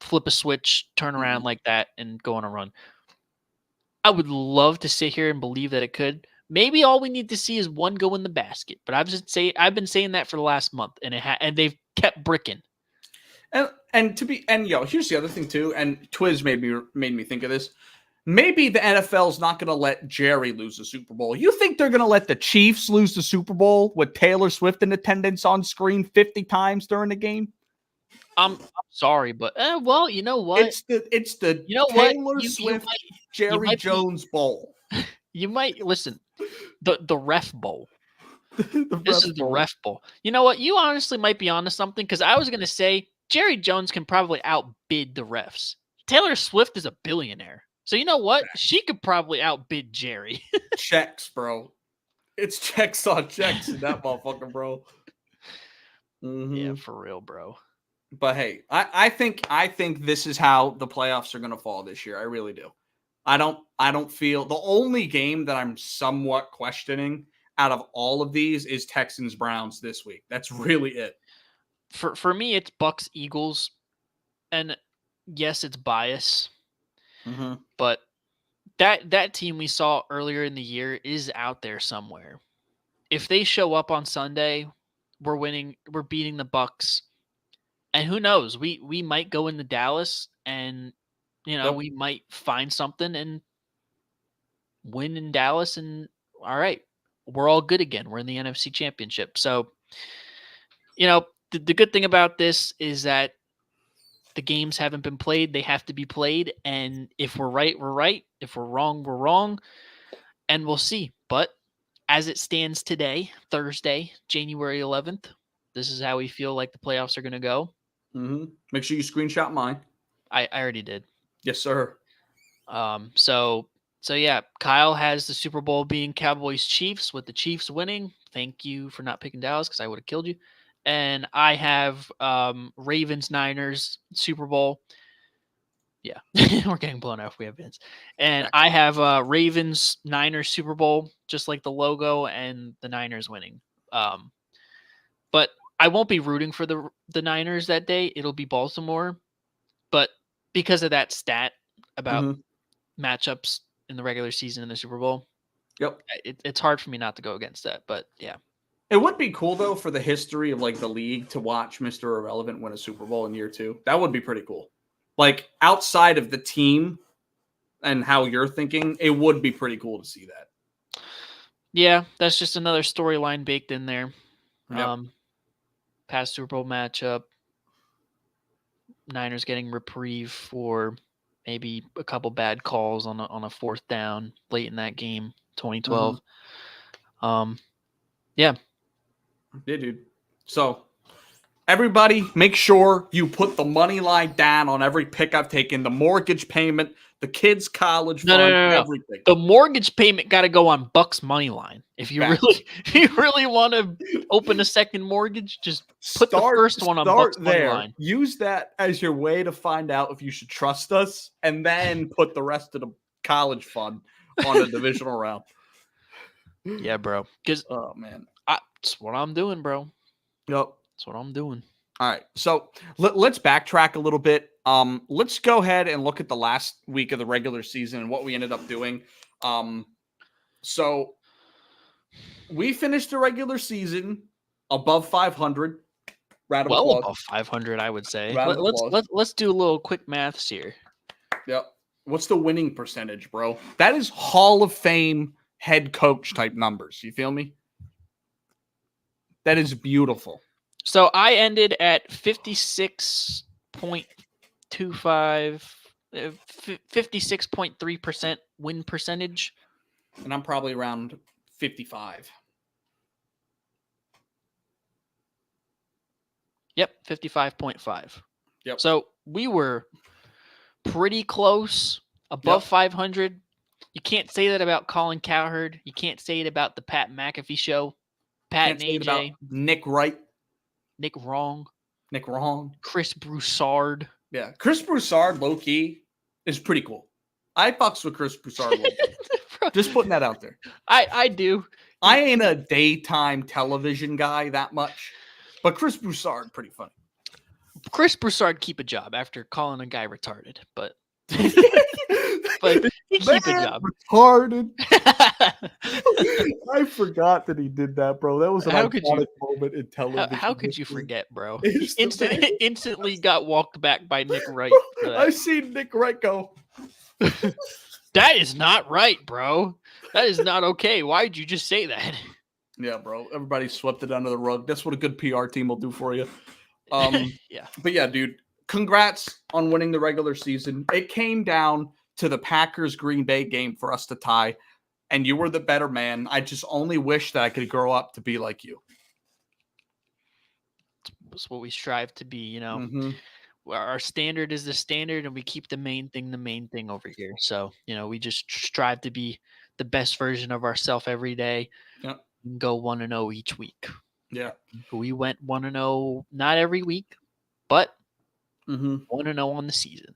S2: flip a switch, turn around like that, and go on a run. I would love to sit here and believe that it could. Maybe all we need to see is one go in the basket. But I've been saying that for the last month, and they've kept bricking.
S3: And here's the other thing too. And Twiz made me think of this. Maybe the NFL's not going to let Jerry lose the Super Bowl. You think they're going to let the Chiefs lose the Super Bowl with Taylor Swift in attendance on screen 50 times during the game?
S2: I'm sorry, but well, you know what?
S3: It's the
S2: you know
S3: Taylor
S2: what?
S3: Swift Jerry Jones Bowl.
S2: You might listen. The Ref Bowl. The Ref Bowl. You know what? You honestly might be onto something, because I was going to say Jerry Jones can probably outbid the refs. Taylor Swift is a billionaire. So you know what? She could probably outbid Jerry.
S3: Checks, bro. It's checks on checks in that motherfucker, bro. Mm-hmm.
S2: Yeah, for real, bro.
S3: But hey, I think this is how the playoffs are going to fall this year. I really do. I don't feel the only game that I'm somewhat questioning out of all of these is Texans Browns this week. That's really it.
S2: For me, it's Bucks Eagles, and yes, it's bias.
S3: Mm-hmm.
S2: But that team we saw earlier in the year is out there somewhere. If they show up on Sunday, we're winning. We're beating the Bucks, and who knows? We might go into Dallas, and we might find something and win in Dallas, and all right, we're all good again. We're in the NFC Championship. So, the good thing about this is that the games haven't been played. They have to be played. And if we're right, we're right. If we're wrong, we're wrong. And we'll see. But as it stands today, Thursday, January 11th, this is how we feel like the playoffs are going to go.
S3: Make sure you screenshot mine.
S2: I already did.
S3: Yes, sir.
S2: So yeah, Kyle has the Super Bowl being Cowboys Chiefs with the Chiefs winning. Thank you for not picking Dallas because I would have killed you. And I have Ravens Niners Super Bowl. Yeah, we're getting blown out if we have Vince. And I have Ravens Niners Super Bowl, just like the logo, and the Niners winning. But I won't be rooting for the Niners that day. It'll be Baltimore. But because of that stat about matchups in the regular season in the Super Bowl, it's hard for me not to go against that. But yeah.
S3: It would be cool, though, for the history of like the league to watch Mr. Irrelevant win a Super Bowl in year 2. That would be pretty cool. Like outside of the team and how you're thinking, it would be pretty cool to see that.
S2: Yeah, that's just another storyline baked in there.
S3: Yep.
S2: Past Super Bowl matchup. Niners getting reprieve for maybe a couple bad calls on a fourth down late in that game, 2012. Yeah.
S3: Yeah, dude. So everybody, make sure you put the money line down on every pick I've taken, the mortgage payment, the kids' college fund, everything.
S2: The mortgage payment got to go on Buck's money line. If you really want to open a second mortgage, just put the first one on Buck's money line.
S3: Use that as your way to find out if you should trust us, and then put the rest of the college fund on the divisional round.
S2: Yeah, bro. Because that's what I'm doing, bro.
S3: Yep.
S2: That's what I'm doing.
S3: All right. So let's backtrack a little bit. Let's go ahead and look at the last week of the regular season and what we ended up doing. So we finished the regular season above 500.
S2: Well above 500, I would say. Let's do a little quick maths here.
S3: Yep. What's the winning percentage, bro? That is Hall of Fame head coach type numbers. You feel me? That is beautiful.
S2: So I ended at 56.25, 56.3% win percentage.
S3: And I'm probably around 55.
S2: Yep, 55.5.
S3: Yep.
S2: So we were pretty close, above 500. You can't say that about Colin Cowherd. You can't say it about the Pat McAfee show. Pat and AJ.
S3: Nick Wright.
S2: Nick Wrong. Chris Broussard.
S3: Yeah. Chris Broussard, low-key, is pretty cool. I fucks with Chris Broussard low-key. Just putting that out there.
S2: I do.
S3: I ain't a daytime television guy that much, but Chris Broussard, pretty funny.
S2: Chris Broussard keep a job after calling a guy retarded, but he keep a job.
S3: Retarded. I forgot that he did that, bro. That was an iconic moment in television.
S2: How could you forget, bro? He instantly got walked back by Nick Wright.
S3: I've seen Nick Wright go.
S2: That is not right, bro. That is not okay. Why'd you just say that?
S3: Yeah, bro. Everybody swept it under the rug. That's what a good PR team will do for you.
S2: Yeah.
S3: But yeah, dude, congrats on winning the regular season. It came down to the Packers-Green Bay game for us to tie, and you were the better man. I just only wish that I could grow up to be like you.
S2: That's what we strive to be, you know. Our standard is the standard, and we keep the main thing over here. So, you know, we just strive to be the best version of ourselves every day.
S3: Yep.
S2: And go 1-0 each week.
S3: Yeah.
S2: We went 1-0 not every week, but 1-0 on the season.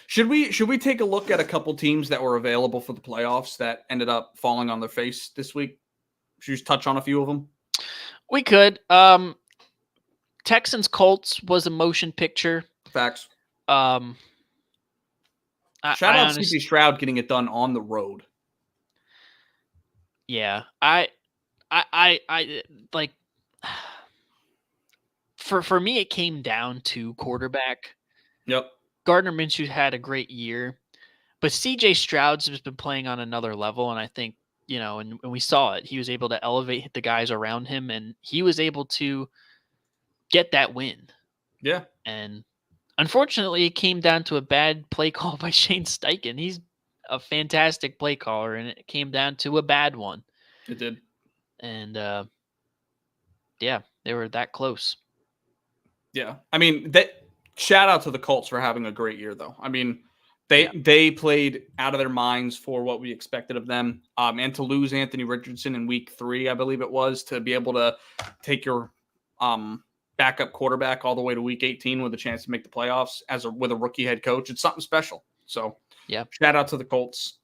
S3: Should we take a look at a couple teams that were available for the playoffs that ended up falling on their face this week? Should we just touch on a few of them?
S2: We could. Texans Colts was a motion picture.
S3: Facts.
S2: Shout
S3: out CP Stroud getting it done on the road.
S2: Yeah, I like. For me, it came down to quarterback.
S3: Yep.
S2: Gardner Minshew had a great year, but CJ Stroud's has been playing on another level, and I think, you know, and we saw it. He was able to elevate the guys around him, and he was able to get that win.
S3: Yeah.
S2: And unfortunately, it came down to a bad play call by Shane Steichen. He's a fantastic play caller, and it came down to a bad one.
S3: It did.
S2: And, yeah, they were that close.
S3: Yeah. I mean, that Shout out to the Colts for having a great year, though. I mean, they played out of their minds for what we expected of them. And to lose Anthony Richardson in week 3, I believe it was, to be able to take your backup quarterback all the way to week 18 with a chance to make the playoffs with a rookie head coach, it's something special. So, shout out to the Colts.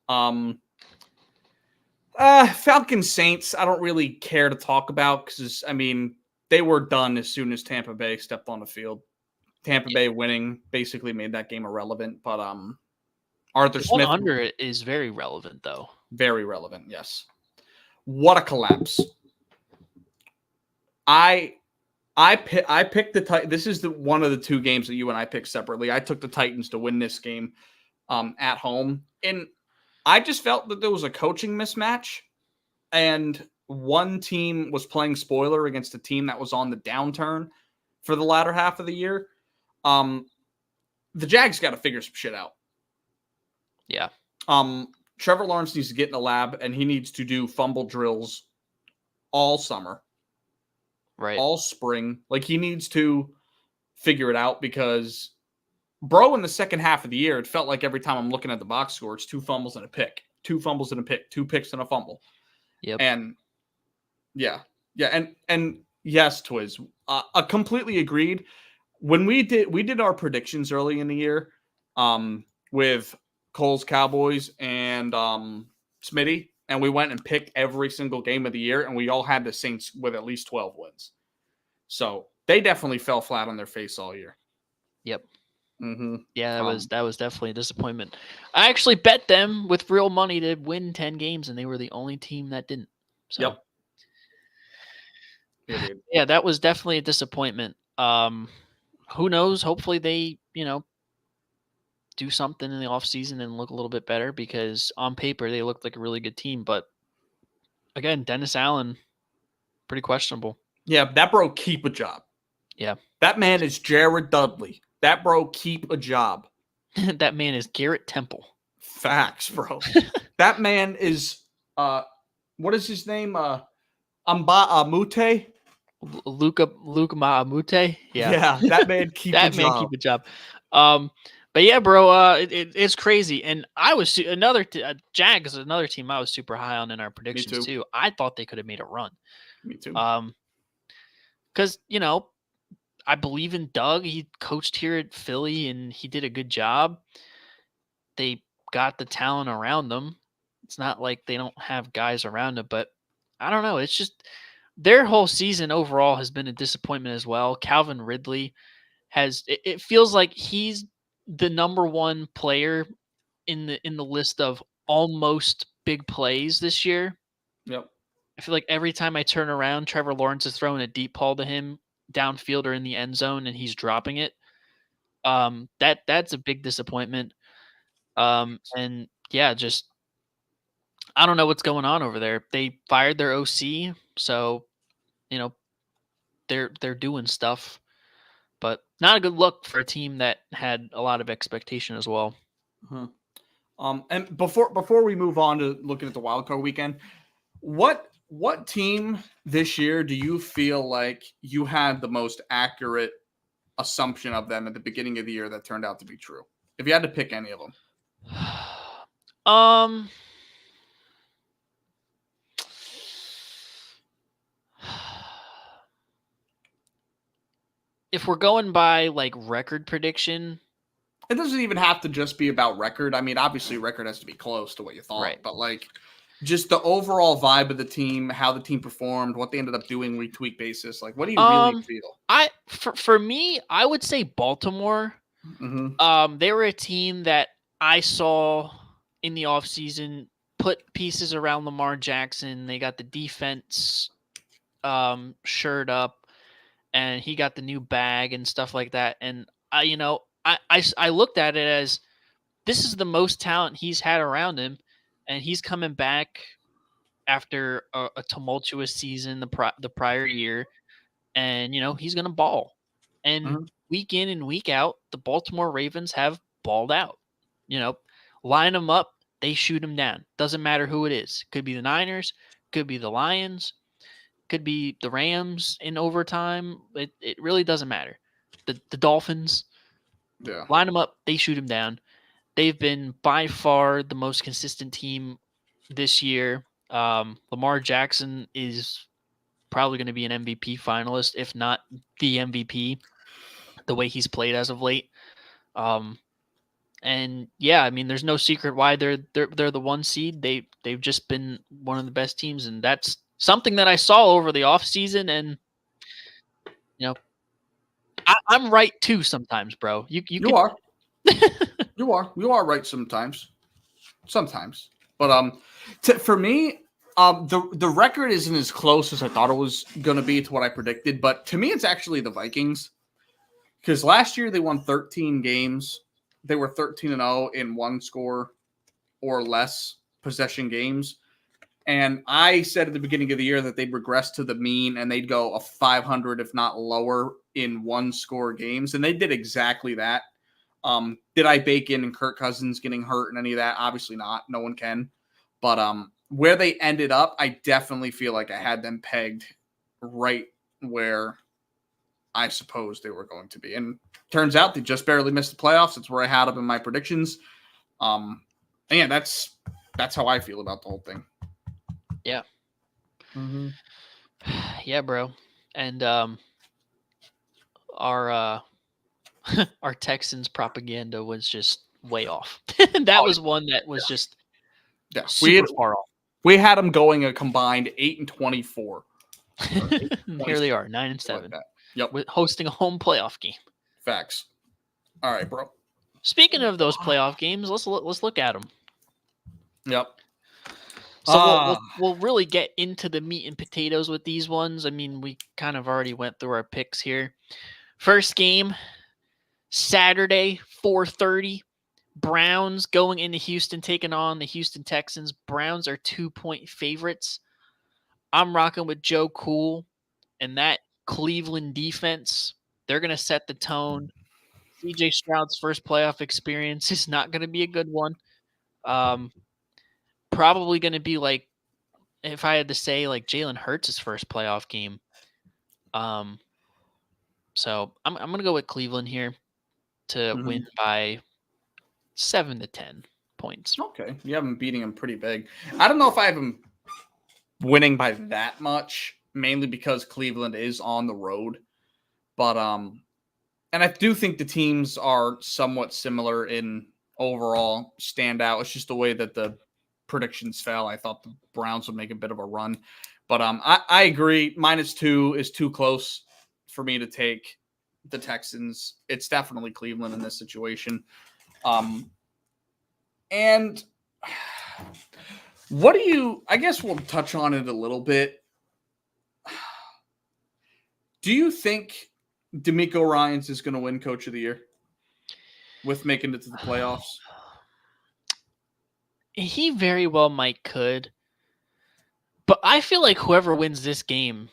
S3: Falcons Saints, I don't really care to talk about because, I mean, they were done as soon as Tampa Bay stepped on the field. Tampa Bay winning basically made that game irrelevant, but Arthur Smith
S2: under it is very relevant, though.
S3: Very relevant, yes. What a collapse! I picked the Titans. This is one of the 2 games that you and I picked separately. I took the Titans to win this game at home, and I just felt that there was a coaching mismatch, and one team was playing spoiler against a team that was on the downturn for the latter half of the year. The Jags got to figure some shit out.
S2: Yeah.
S3: Trevor Lawrence needs to get in the lab, and he needs to do fumble drills all summer,
S2: right?
S3: All spring. Like, he needs to figure it out because, bro, in the second half of the year, it felt like every time I'm looking at the box score, it's 2 fumbles and a pick, 2 fumbles and a pick, 2 picks and a fumble.
S2: Yep.
S3: And and yes, Twiz, completely agreed. When we did our predictions early in the year, with Cole's Cowboys and Smitty, and we went and picked every single game of the year, and we all had the Saints with at least 12 wins. So they definitely fell flat on their face all year.
S2: Yep.
S3: Mm-hmm.
S2: Yeah, that was definitely a disappointment. I actually bet them with real money to win 10 games, and they were the only team that didn't. So.
S3: Yep.
S2: Yeah, that was definitely a disappointment. Who knows? Hopefully they, do something in the offseason and look a little bit better because on paper they looked like a really good team. But again, Dennis Allen, pretty questionable.
S3: Yeah, that bro keep a job.
S2: Yeah.
S3: That man is Jared Dudley. That bro keep a job.
S2: That man is Garrett Temple.
S3: Facts, bro. That man is what is his name? Amute?
S2: Luka Maamute.
S3: Yeah, that man keep a job.
S2: That man keep a job. But yeah, bro, it's crazy. And I was Jags is another team I was super high on in our predictions too. I thought they could have made a run.
S3: Me too.
S2: Because I believe in Doug. He coached here at Philly, and he did a good job. They got the talent around them. It's not like they don't have guys around them, but I don't know. It's just their whole season overall has been a disappointment as well. Calvin Ridley it feels like he's the number 1 player in the list of almost big plays this year.
S3: Yep.
S2: I feel like every time I turn around, Trevor Lawrence is throwing a deep ball to him downfield or in the end zone, and he's dropping it. That's a big disappointment. And yeah, just I don't know what's going on over there. They fired their OC, so they're doing stuff, but not a good look for a team that had a lot of expectation as well.
S3: And before we move on to looking at the wildcard weekend, what team this year do you feel like you had the most accurate assumption of them at the beginning of the year that turned out to be true? If you had to pick any of them.
S2: If we're going by like record prediction,
S3: it doesn't even have to just be about record. I mean, obviously record has to be close to what you thought,
S2: right.
S3: But like just the overall vibe of the team, how the team performed, what they ended up doing week to week basis. Like, what do you really feel?
S2: For me, I would say Baltimore.
S3: Mm-hmm.
S2: They were a team that I saw in the offseason put pieces around Lamar Jackson. They got the defense shored up, and he got the new bag and stuff like that. And I looked at it as this is the most talent he's had around him, and he's coming back after a tumultuous season the prior year, and he's gonna ball. And week in and week out, the Baltimore Ravens have balled out. Line them up, they shoot them down. Doesn't matter who it is. Could be the Niners, could be the Lions, could be the Rams in overtime. It really doesn't matter. The Dolphins.
S3: Yeah.
S2: Line them up, they shoot him down. They've been by far the most consistent team this year. Lamar Jackson is probably going to be an MVP finalist, if not the MVP, the way he's played as of late. And yeah, I mean, there's no secret why they're the 1 seed. They've just been one of the best teams, and that's something that I saw over the offseason. And you know, I'm right too sometimes, bro. You
S3: You are. You are right sometimes. But for me, the record isn't as close as I thought it was going to be to what I predicted. But to me, it's actually the Vikings, because last year they won 13 games. They were 13-0 in 1 score or less possession games. And I said at the beginning of the year that they'd regress to the mean and they'd go a 500, if not lower, in 1 score games. And they did exactly that. Did I bake in Kirk Cousins getting hurt and any of that? Obviously not. No one can. But where they ended up, I definitely feel like I had them pegged right where I suppose they were going to be. And turns out they just barely missed the playoffs. That's where I had them in my predictions. And yeah, that's how I feel about the whole thing.
S2: Yeah.
S3: Mm-hmm.
S2: Yeah, bro. And our our Texans propaganda was just way off. That was one that was just super far off.
S3: We had them going a combined 8-24.
S2: Here they are, 9-7.
S3: Like yep.
S2: With hosting a home playoff game.
S3: Facts. All right, bro.
S2: Speaking of those playoff games, let's look at them.
S3: Yep.
S2: So we'll really get into the meat and potatoes with these ones. I mean, we kind of already went through our picks here. First game, Saturday, 4:30. Browns going into Houston, taking on the Houston Texans. Browns are 2-point favorites. I'm rocking with Joe Cool and that Cleveland defense. They're going to set the tone. CJ Stroud's first playoff experience is not going to be a good one. Probably going to be like, if I had to say, like Jalen Hurts' first playoff game. So I'm going to go with Cleveland here to win by 7 to 10 points.
S3: Okay. You have them beating them pretty big. I don't know if I have them winning by that much, mainly because Cleveland is on the road. But and I do think the teams are somewhat similar in overall standout. It's just the way that the predictions fell. I thought the Browns would make a bit of a run. But I agree. -2 is too close for me to take the Texans. It's definitely Cleveland in this situation. And what do you, I guess we'll touch on it a little bit. Do you think DeMeco Ryans is going to win Coach of the Year with making it to the playoffs?
S2: He very well could. But I feel like whoever wins this game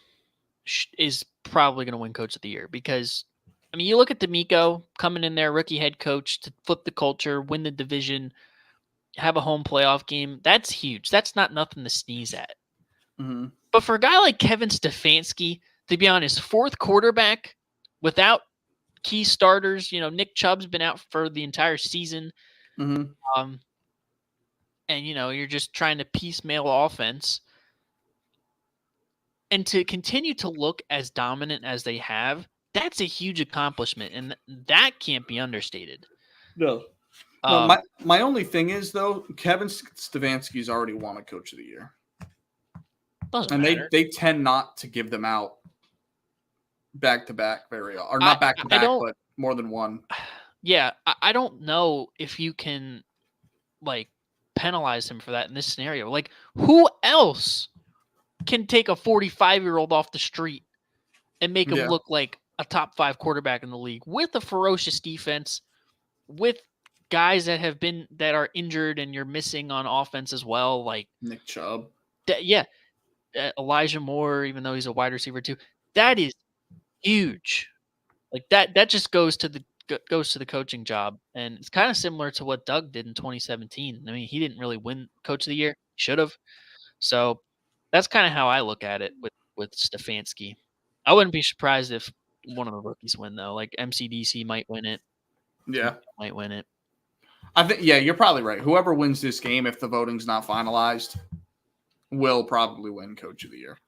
S2: is probably going to win Coach of the Year because, I mean, you look at DeMeco coming in there, rookie head coach, to flip the culture, win the division, have a home playoff game. That's huge. That's not nothing to sneeze at.
S3: Mm-hmm.
S2: But for a guy like Kevin Stefanski to be on his 4th quarterback without key starters, Nick Chubb's been out for the entire season.
S3: Mm-hmm.
S2: And, you're just trying to piecemeal offense. And to continue to look as dominant as they have, that's a huge accomplishment. And that can't be understated.
S3: No. My only thing is, though, Kevin Stefanski's already won a Coach of the Year.
S2: Doesn't matter.
S3: They tend not to give them out back-to-back very often. Or not back-to-back, but more than one.
S2: Yeah, I don't know if you can, penalize him for that in this scenario. Like, who else can take a 45-year-old off the street and make him look like a top 5 quarterback in the league with a ferocious defense, with guys that are injured and you're missing on offense as well, like
S3: Nick Chubb.
S2: Elijah Moore, even though he's a wide receiver too. That is huge. Like that just goes to the coaching job, and it's kind of similar to what Doug did in 2017. I mean, he didn't really win Coach of the Year. Should have. So that's kind of how I look at it with Stefanski. I wouldn't be surprised if one of the rookies win, though. Like MCDC might win it.
S3: Yeah.
S2: might win it.
S3: I think, yeah, you're probably right. Whoever wins this game, if the voting's not finalized, will probably win Coach of the Year.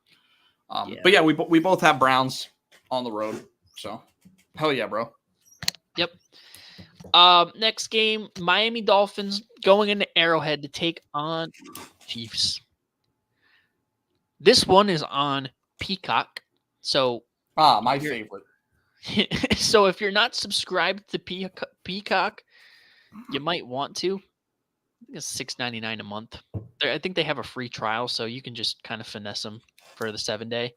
S3: But yeah, we both have Browns on the road. So, hell yeah, bro.
S2: Yep. Next game, Miami Dolphins going into Arrowhead to take on Chiefs. This one is on Peacock. So,
S3: my favorite.
S2: so if you're not subscribed to Peacock, you might want to. It's $6.99 a month. I think they have a free trial, so you can just kind of finesse them for the 7-day.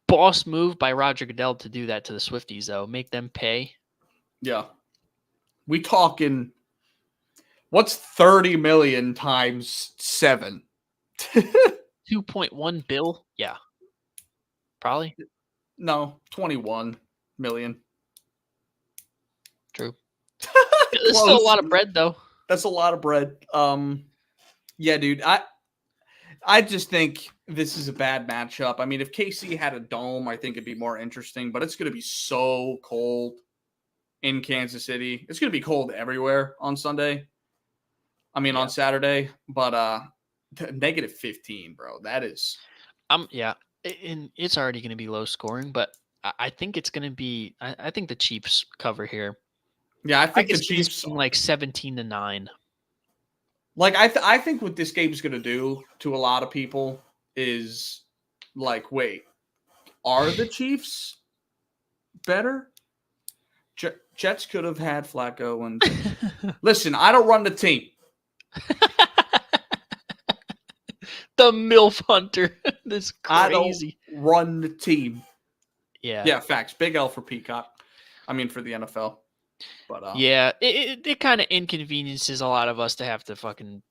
S2: Boss move by Roger Goodell to do that to the Swifties, though. Make them pay.
S3: Yeah. We talking, what's 30 million times 7?
S2: 2.1 bill? Yeah. Probably.
S3: No, 21 million.
S2: True. There's still a lot of bread, though.
S3: That's a lot of bread. Yeah, dude. I just think this is a bad matchup. I mean, if KC had a dome, I think it'd be more interesting, but it's going to be so cold in Kansas City. It's going to be cold everywhere on Sunday. I mean, on Saturday, but negative 15, bro. That is.
S2: Yeah. And it's already going to be low scoring, but I think it's going to be, I think the Chiefs cover here.
S3: Yeah, I think the Chiefs
S2: like 17-9.
S3: Like I think what this game's going to do to a lot of people is like, wait, are the Chiefs better? Jets could have had Flacco and listen, I don't run the team.
S2: The MILF Hunter. This crazy.
S3: I don't run the team.
S2: Yeah.
S3: Yeah, facts. Big L for Peacock. I mean, for the NFL. But
S2: yeah, it kind of inconveniences a lot of us to have to fucking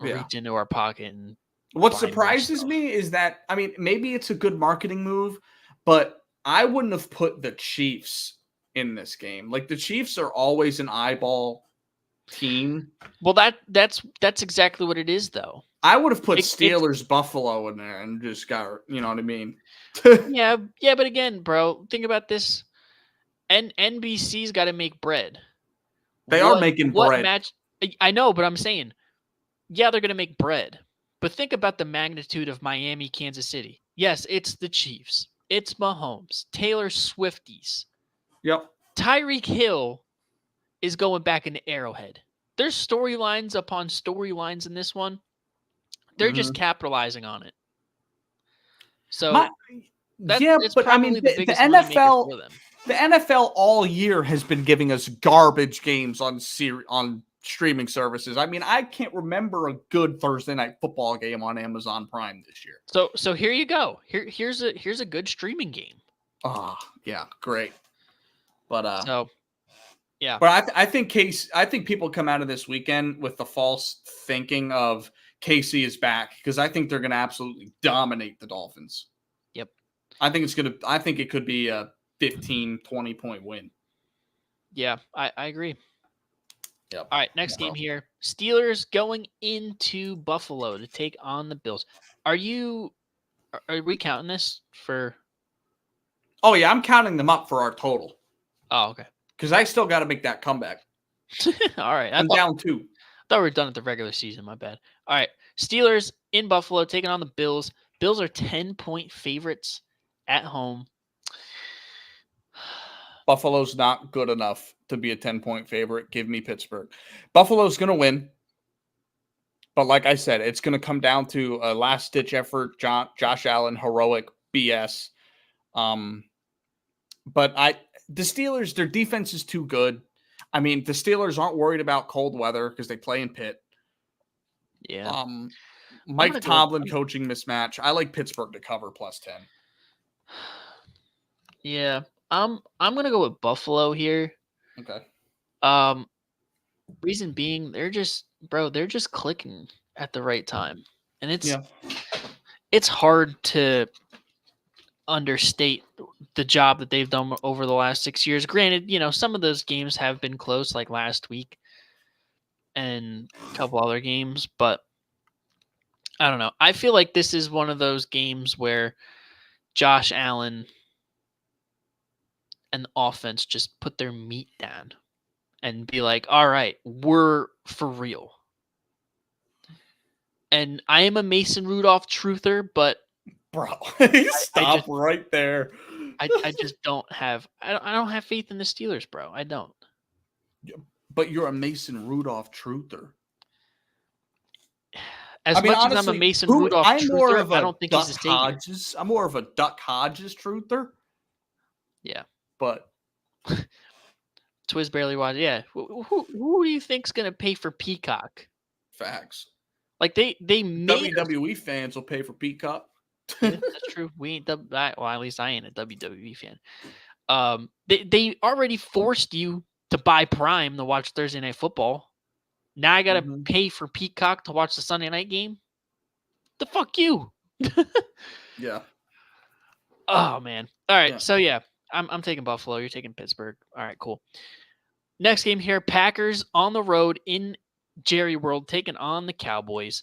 S2: reach into our pocket. And
S3: what surprises me is that, I mean, maybe it's a good marketing move, but I wouldn't have put the Chiefs in this game. Like, the Chiefs are always an eyeball team.
S2: Well, that's exactly what it is, though.
S3: I would have put Steelers Buffalo in there and just got, you know what I mean?
S2: yeah, but again, bro, think about this. NBC's got to make bread.
S3: They are making bread.
S2: I know, but I'm saying, yeah, they're going to make bread. But think about the magnitude of Miami, Kansas City. Yes, it's the Chiefs. It's Mahomes. Taylor Swifties.
S3: Yep.
S2: Tyreek Hill is going back into Arrowhead. There's storylines upon storylines in this one. They're just capitalizing on it. So it's
S3: but
S2: probably
S3: I mean, the NFL.
S2: For them.
S3: The NFL all year has been giving us garbage games on streaming services. I mean, I can't remember a good Thursday night football game on Amazon Prime this year.
S2: So here you go. Here's a good streaming game.
S3: Yeah, great. But
S2: yeah.
S3: But I think people come out of this weekend with the false thinking of KC is back, because I think they're going to absolutely dominate the Dolphins.
S2: Yep.
S3: I think it could be a 15, 20-point win.
S2: Yeah, I agree.
S3: Yep.
S2: All right, next game here. Steelers going into Buffalo to take on the Bills. Are we counting this for?
S3: Oh, yeah, I'm counting them up for our total.
S2: Oh, okay.
S3: Because I still got to make that comeback.
S2: All right.
S3: I'm down 2.
S2: I thought we were done at the regular season. My bad. All right. Steelers in Buffalo taking on the Bills. Bills are 10-point favorites at home.
S3: Buffalo's not good enough to be a 10-point favorite. Give me Pittsburgh. Buffalo's going to win. But like I said, it's going to come down to a last-ditch effort, Josh Allen, heroic BS. But the Steelers, their defense is too good. I mean, the Steelers aren't worried about cold weather because they play in Pitt.
S2: Yeah.
S3: Mike Tomlin coaching mismatch. I like Pittsburgh to cover +10.
S2: Yeah. I'm gonna go with Buffalo here.
S3: Okay.
S2: Reason being, they're just clicking at the right time, and it's hard to understate the job that they've done over the last 6 years. Granted, some of those games have been close, like last week and a couple other games, but I don't know. I feel like this is one of those games where Josh Allen, and the offense just put their meat down and be like, all right, we're for real. And I am a Mason Rudolph truther, but
S3: Bro,
S2: I just,
S3: right there.
S2: I just don't have I don't have faith in the Steelers, bro. I don't.
S3: But you're a Mason Rudolph truther.
S2: As much as I'm a Mason Rudolph truther, I don't think he's a savior.
S3: I'm more of a Duck Hodges truther.
S2: Yeah.
S3: But
S2: Twiz barely watched. Yeah. Who do you think's gonna pay for Peacock?
S3: Facts.
S2: Like they made
S3: WWE fans will pay for Peacock.
S2: Yeah, that's true. We ain't well, at least I ain't a WWE fan. They already forced you to buy Prime to watch Thursday Night Football. Now I gotta pay for Peacock to watch the Sunday night game. The fuck you?
S3: Yeah.
S2: Oh man. All right.
S3: Yeah.
S2: So yeah, I'm taking Buffalo. You're taking Pittsburgh. All right. Cool. Next game here: Packers on the road in Jerry World, taking on the Cowboys.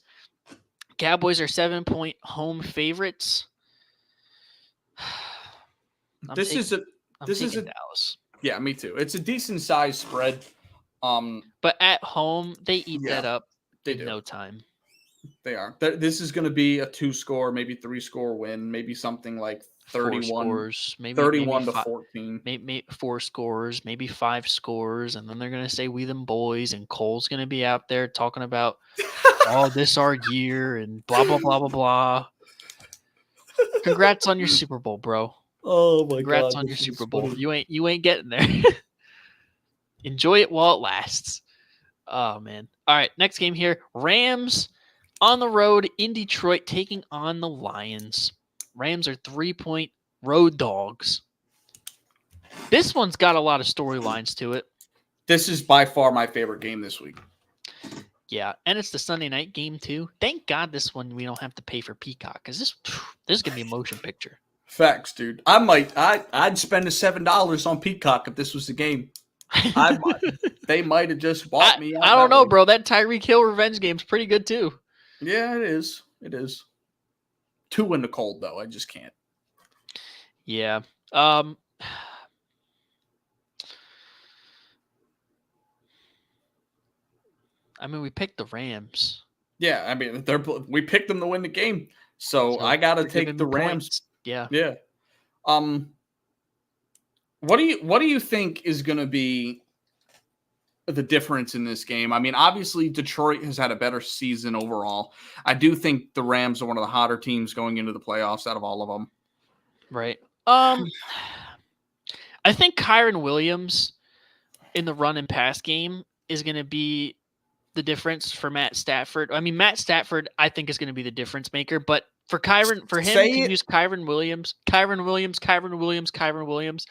S2: Cowboys are 7-point home favorites.
S3: This is
S2: Dallas.
S3: Yeah, me too. It's a decent size spread.
S2: But at home, they eat that up in no time.
S3: They are. This is going to be a 2-score, maybe 3-score win, maybe something like 31
S2: scores, maybe
S3: 31
S2: maybe
S3: to 14.
S2: Maybe 4 scores, maybe 5 scores, and then they're going to say we them boys, and Cole's going to be out there talking about this our year and blah blah blah blah blah. Congrats on your Super Bowl, bro.
S3: Oh my
S2: Congrats on your Super Bowl. You ain't getting there. Enjoy it while it lasts. Oh man. All right, next game here. Rams on the road in Detroit taking on the Lions. Rams are 3-point road dogs. This one's got a lot of storylines to it. This
S3: is by far my favorite game this week.
S2: Yeah, and it's the Sunday night game too. Thank God this one we don't have to pay for Peacock because this is gonna be a motion picture.
S3: Facts, dude. I'd spend the $7 on Peacock if this was the game. They might have just bought me.
S2: I don't know, bro. That Tyreek Hill revenge game's pretty good too.
S3: Yeah, it is. It is. 2 in the cold though. I just can't.
S2: Yeah. I mean, we picked the Rams.
S3: Yeah, I mean, we picked them to win the game, so I gotta take the Rams.
S2: Points. Yeah.
S3: Yeah. What do you think is going to be the difference in this game? I mean, obviously Detroit has had a better season overall. I do think the Rams are one of the hotter teams going into the playoffs out of all of them.
S2: Right. I think Kyren Williams in the run and pass game is going to be the difference for Matt Stafford. I mean, Matt Stafford, I think, is going to be the difference maker, but for him to use Kyren Williams.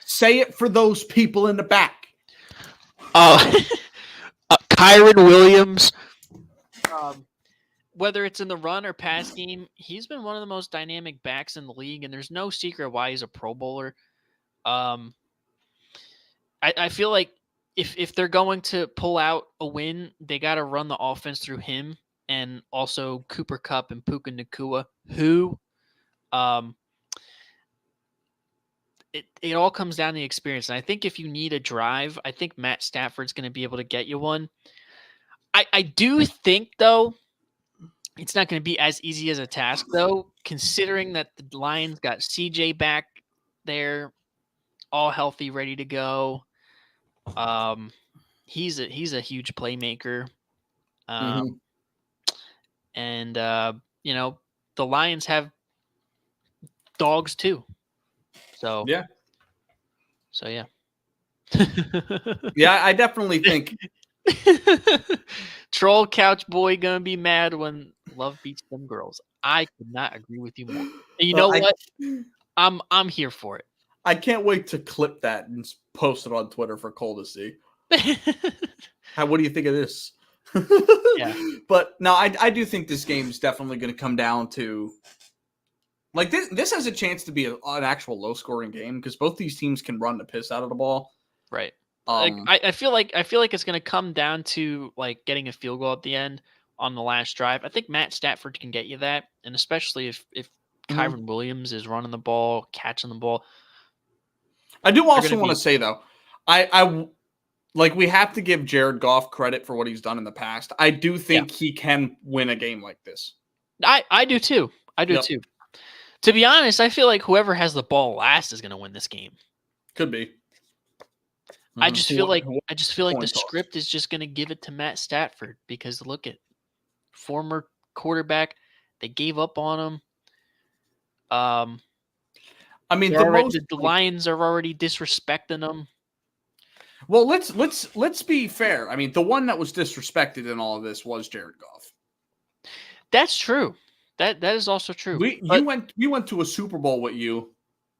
S3: Say it for those people in the back.
S2: Kyren Williams. Whether it's in the run or pass game, he's been one of the most dynamic backs in the league, and there's no secret why he's a Pro Bowler. I feel like if they're going to pull out a win, they got to run the offense through him and also Cooper Kupp and Puka Nacua, who it all comes down to the experience. And I think if you need a drive, I think Matt Stafford's going to be able to get you one. I do think, though, it's not going to be as easy as a task, though, considering that the Lions got CJ back there, all healthy, ready to go. He's a huge playmaker. And the Lions have dogs too. So yeah.
S3: Yeah, I definitely think
S2: Troll Couch Boy gonna be mad when Love beats them girls. I could not agree with you more. And you know what? I'm here for it.
S3: I can't wait to clip that and post it on Twitter for Cole to see. What do you think of this?
S2: Yeah.
S3: But no, I do think this game is definitely going to come down to like this has a chance to be an actual low scoring game because both these teams can run the piss out of the ball.
S2: Right. I feel like it's going to come down to like getting a field goal at the end on the last drive. I think Matt Stafford can get you that, and especially if Kyren Williams is running the ball, catching the ball.
S3: I do also
S2: gonna
S3: want to
S2: be-
S3: say though, I like we have to give Jared Goff credit for what he's done in the past. I do think he can win a game like this.
S2: I do too. I do
S3: Yep.
S2: too. To be honest, I feel like whoever has the ball last is going to win this game.
S3: Could be.
S2: I just feel like
S3: Coin
S2: the
S3: toss.
S2: script is just going to give it to Matt Stafford because look at former quarterback. They gave up on him.
S3: I mean,
S2: the Lions are already disrespecting them.
S3: Well, let's be fair. I mean, the one that was disrespected in all of this was Jared Goff.
S2: That's true. That is also true.
S3: We went to a Super Bowl with you,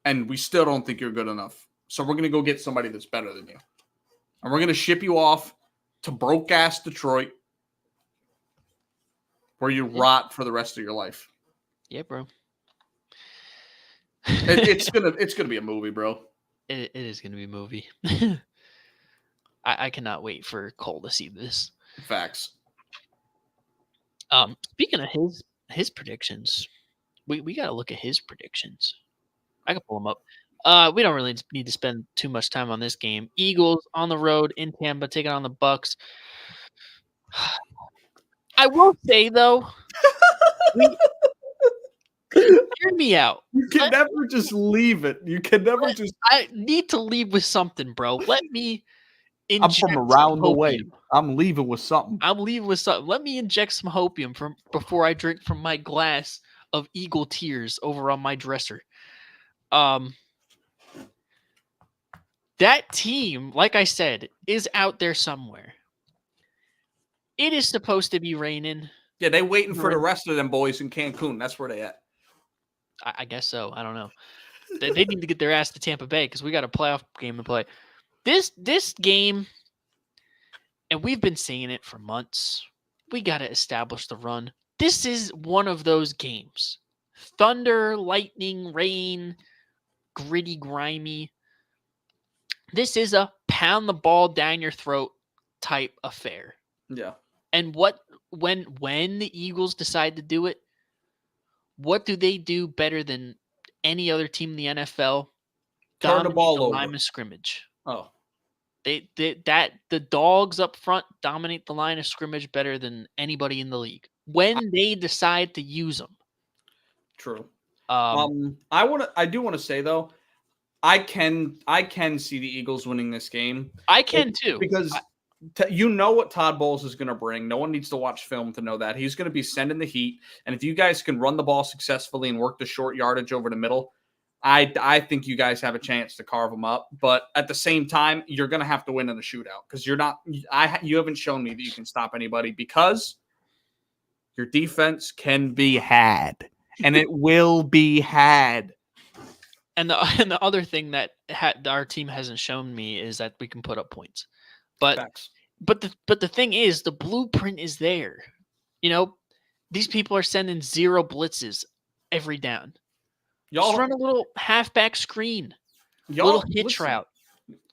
S3: and we still don't think you're good enough. So we're gonna go get somebody that's better than you, and we're gonna ship you off to broke ass Detroit, where you rot for the rest of your life.
S2: Yeah, bro.
S3: It's gonna be a movie, bro.
S2: It is gonna be a movie. I cannot wait for Cole to see this.
S3: Facts.
S2: Speaking of his predictions, we got to look at his predictions. I can pull them up. We don't really need to spend too much time on this game. Eagles on the road in Tampa taking on the Bucks. I will say though, hear me out.
S3: You can never just leave it. You can never just.
S2: I need to leave with something, bro. Let me.
S3: I'm from around the way. I'm leaving with something.
S2: Let me inject some hopium before I drink from my glass of eagle tears over on my dresser. That team, like I said, is out there somewhere. It is supposed to be raining.
S3: Yeah, they waiting for the rest of them boys in Cancun. That's where they at.
S2: I guess so. I don't know. They need to get their ass to Tampa Bay because we got a playoff game to play. This game, and we've been saying it for months, we got to establish the run. This is one of those games. Thunder, lightning, rain, gritty, grimy. This is a pound the ball down your throat type affair.
S3: Yeah.
S2: And when the Eagles decide to do it, what do they do better than any other team in the NFL?
S3: Turn the ball over.
S2: Line of scrimmage.
S3: Oh.
S2: The dogs up front dominate the line of scrimmage better than anybody in the league when they decide to use them.
S3: True.
S2: I
S3: do want to say though, I can see the Eagles winning this game.
S2: I can too
S3: because you know what Todd Bowles is going to bring. No one needs to watch film to know that he's going to be sending the heat. And if you guys can run the ball successfully and work the short yardage over the middle, I think you guys have a chance to carve them up, but at the same time, you're going to have to win in the shootout because you haven't shown me that you can stop anybody because your defense can be had and it will be had.
S2: And the other thing that our team hasn't shown me is that we can put up points, but the thing is the blueprint is there. You know, these people are sending 0 blitzes every down. Just run a little halfback screen, little hitch route,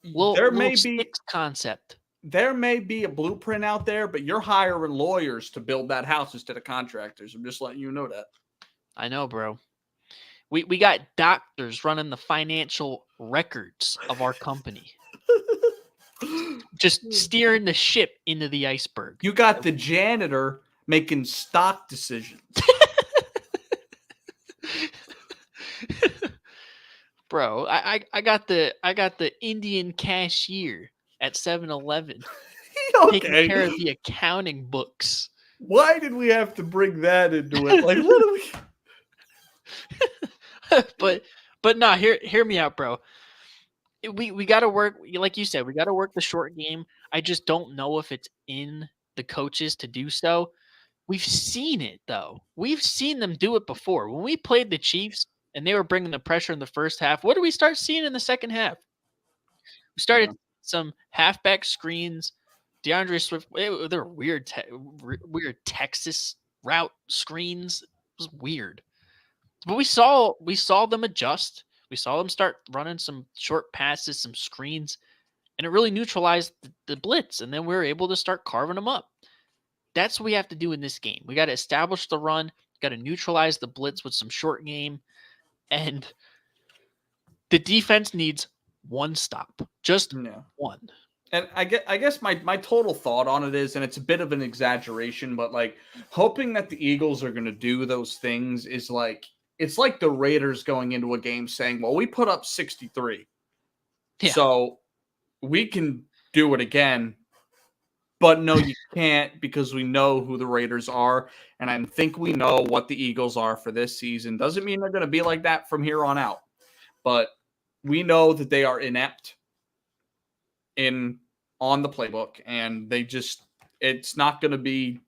S2: little sticks concept.
S3: There may be a blueprint out there, but you're hiring lawyers to build that house instead of contractors. I'm just letting you know that.
S2: I know, bro. We got doctors running the financial records of our company. Just steering the ship into the iceberg.
S3: You got the janitor making stock decisions.
S2: Bro, I got the Indian cashier at 7-Eleven taking care of the accounting books.
S3: Why did we have to bring that into it? Like, what are
S2: we? but nah, hear me out, bro. We got to work, like you said, we got to work the short game. I just don't know if it's in the coaches to do so. We've seen it though. We've seen them do it before. When we played the Chiefs and they were bringing the pressure in the first half, what do we start seeing in the second half? We started some halfback screens. DeAndre Swift, they're weird Texas route screens. It was weird. But we saw them adjust. We saw them start running some short passes, some screens, and it really neutralized the blitz. And then we were able to start carving them up. That's what we have to do in this game. We got to establish the run, got to neutralize the blitz with some short game, and the defense needs one stop, just
S3: Yeah.
S2: one.
S3: And I guess my total thought on it is, and it's a bit of an exaggeration, but like hoping that the Eagles are going to do those things is like, it's like the Raiders going into a game saying, well, we put up 63.
S2: Yeah.
S3: So we can do it again. But no, you can't, because we know who the Raiders are. And I think we know what the Eagles are for this season. Doesn't mean they're going to be like that from here on out. But we know that they are inept on the playbook, and it's not going to be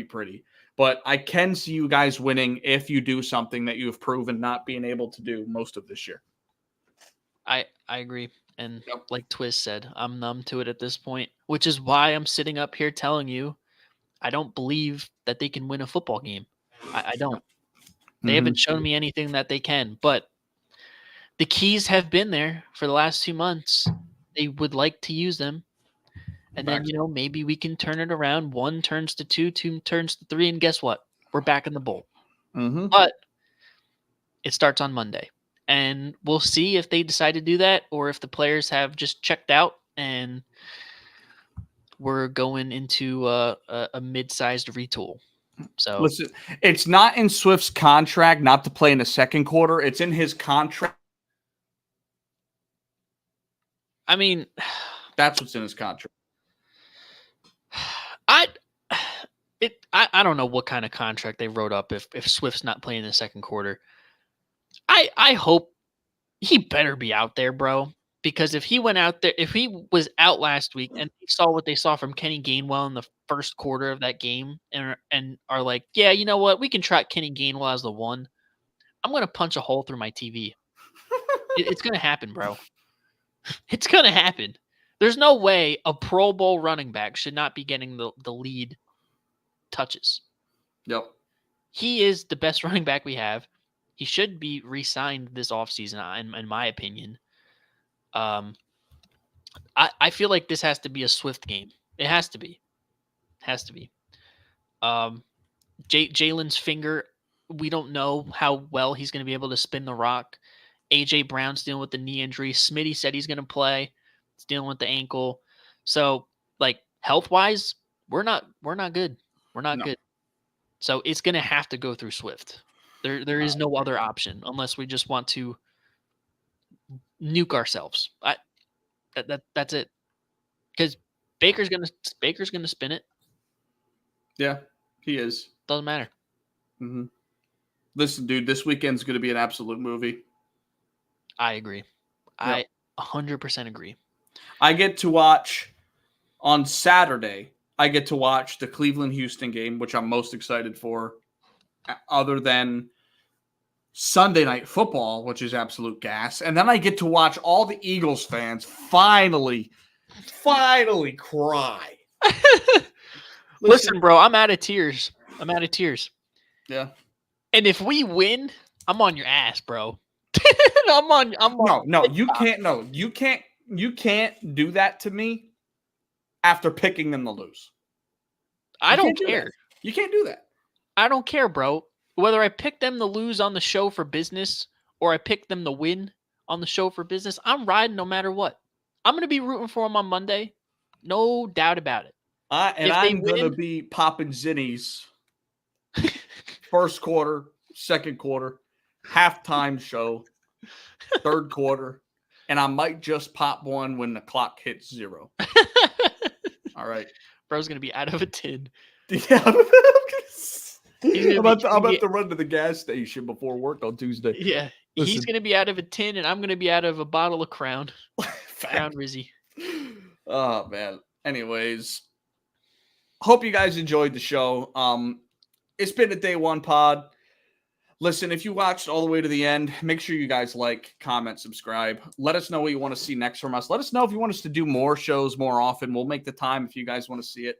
S3: pretty. But I can see you guys winning if you do something that you have proven not being able to do most of this year.
S2: I agree. And like Twiz said, I'm numb to it at this point, which is why I'm sitting up here telling you I don't believe that they can win a football game. I don't. They haven't shown me anything that they can, but the keys have been there for the last 2 months. They would like to use them. And then, maybe we can turn it around. 1 turns to 2, 2 turns to 3, and guess what? We're back in the bowl. But it starts on Monday. And we'll see if they decide to do that, or if the players have just checked out and we're going into a mid-sized retool. So
S3: listen, it's not in Swift's contract not to play in the second quarter. It's in his contract.
S2: I mean,
S3: that's what's in his contract.
S2: I don't know what kind of contract they wrote up if Swift's not playing in the second quarter. I hope he better be out there, bro. Because if he went out there, if he was out last week and they saw what they saw from Kenny Gainwell in the first quarter of that game and are like, yeah, you know what? We can try Kenny Gainwell as the 1. I'm going to punch a hole through my TV. It's going to happen, bro. It's going to happen. There's no way a Pro Bowl running back should not be getting the lead touches.
S3: Yep.
S2: He is the best running back we have. He should be re-signed this offseason, in my opinion. I feel like this has to be a Swift game. It has to be. Jalen's finger, we don't know how well he's going to be able to spin the rock. A.J. Brown's dealing with the knee injury. Smitty said he's going to play. He's dealing with the ankle. So, like, health-wise, we're not good. We're not good. So it's going to have to go through Swift. There is no other option unless we just want to nuke ourselves. That's it. Because Baker's gonna spin it.
S3: Yeah, he is.
S2: Doesn't matter.
S3: Listen, dude, this weekend's going to be an absolute movie.
S2: I agree. I 100% agree.
S3: I get to watch on Saturday. I get to watch the Cleveland-Houston game, which I'm most excited for, other than Sunday Night Football, which is absolute gas. And then I get to watch all the Eagles fans finally cry.
S2: Listen, bro, I'm out of tears.
S3: Yeah.
S2: And if we win, I'm on your ass, bro.
S3: No, you can't. No, you can't do that to me after picking them to lose.
S2: I don't care.
S3: You can't do that.
S2: I don't care, bro. Whether I pick them to lose on the show for business or I pick them to win on the show for business, I'm riding no matter what. I'm going to be rooting for them on Monday. No doubt about it.
S3: I'm going to be popping zinnies first quarter, second quarter, halftime show, third quarter, and I might just pop one when the clock hits 0. All right.
S2: Bro's going to be out of a tin.
S3: Yeah. I'm about to run to the gas station before work on Tuesday.
S2: Yeah. Listen. He's going to be out of a tin, and I'm going to be out of a bottle of Crown. Crown Rizzy.
S3: Oh, man. Anyways, hope you guys enjoyed the show. It's been a day 1 pod. Listen, if you watched all the way to the end, make sure you guys like, comment, subscribe. Let us know what you want to see next from us. Let us know if you want us to do more shows more often. We'll make the time if you guys want to see it.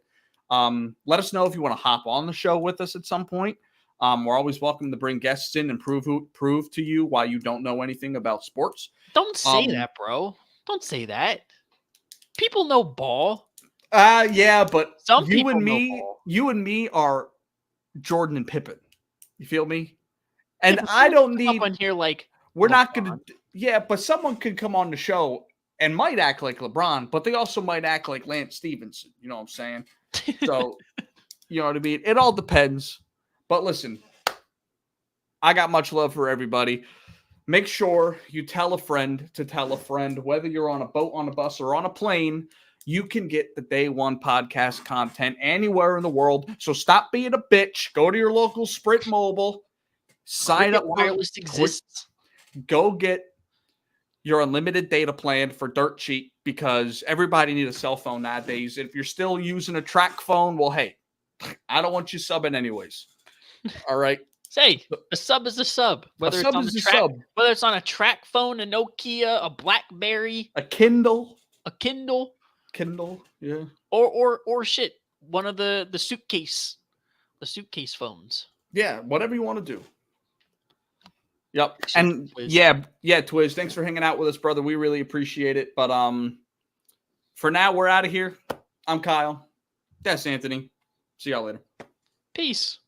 S3: Let us know if you want to hop on the show with us at some point. We're always welcome to bring guests in and prove to you why you don't know anything about sports.
S2: Don't say that, bro. Don't say that. People know ball.
S3: Yeah, but
S2: some
S3: you and me are Jordan and Pippen. You feel me? And I don't need
S2: up on here like
S3: we're not gonna Yeah, but someone could come on the show and might act like LeBron, but they also might act like Lance Stevenson. You know what I'm saying? So, you know what I mean? It all depends. But listen, I got much love for everybody. Make sure you tell a friend to tell a friend, whether you're on a boat, on a bus, or on a plane, you can get the Day One podcast content anywhere in the world. So stop being a bitch. Go to your local Sprint Mobile. Sign up.
S2: Wireless exists.
S3: Go get your unlimited data plan for dirt cheap because everybody needs a cell phone nowadays. If you're still using a track phone, well, hey, I don't want you subbing anyways. All right.
S2: Say a sub is a sub. Whether it's on the track, whether it's on a track phone, a Nokia, a BlackBerry,
S3: a Kindle,
S2: yeah, or shit, one of the suitcase phones.
S3: Yeah, whatever you want to do. Yep. And Twiz. Yeah, Twiz, thanks for hanging out with us, brother. We really appreciate it. But for now, we're out of here. I'm Kyle. That's Anthony. See y'all later.
S2: Peace.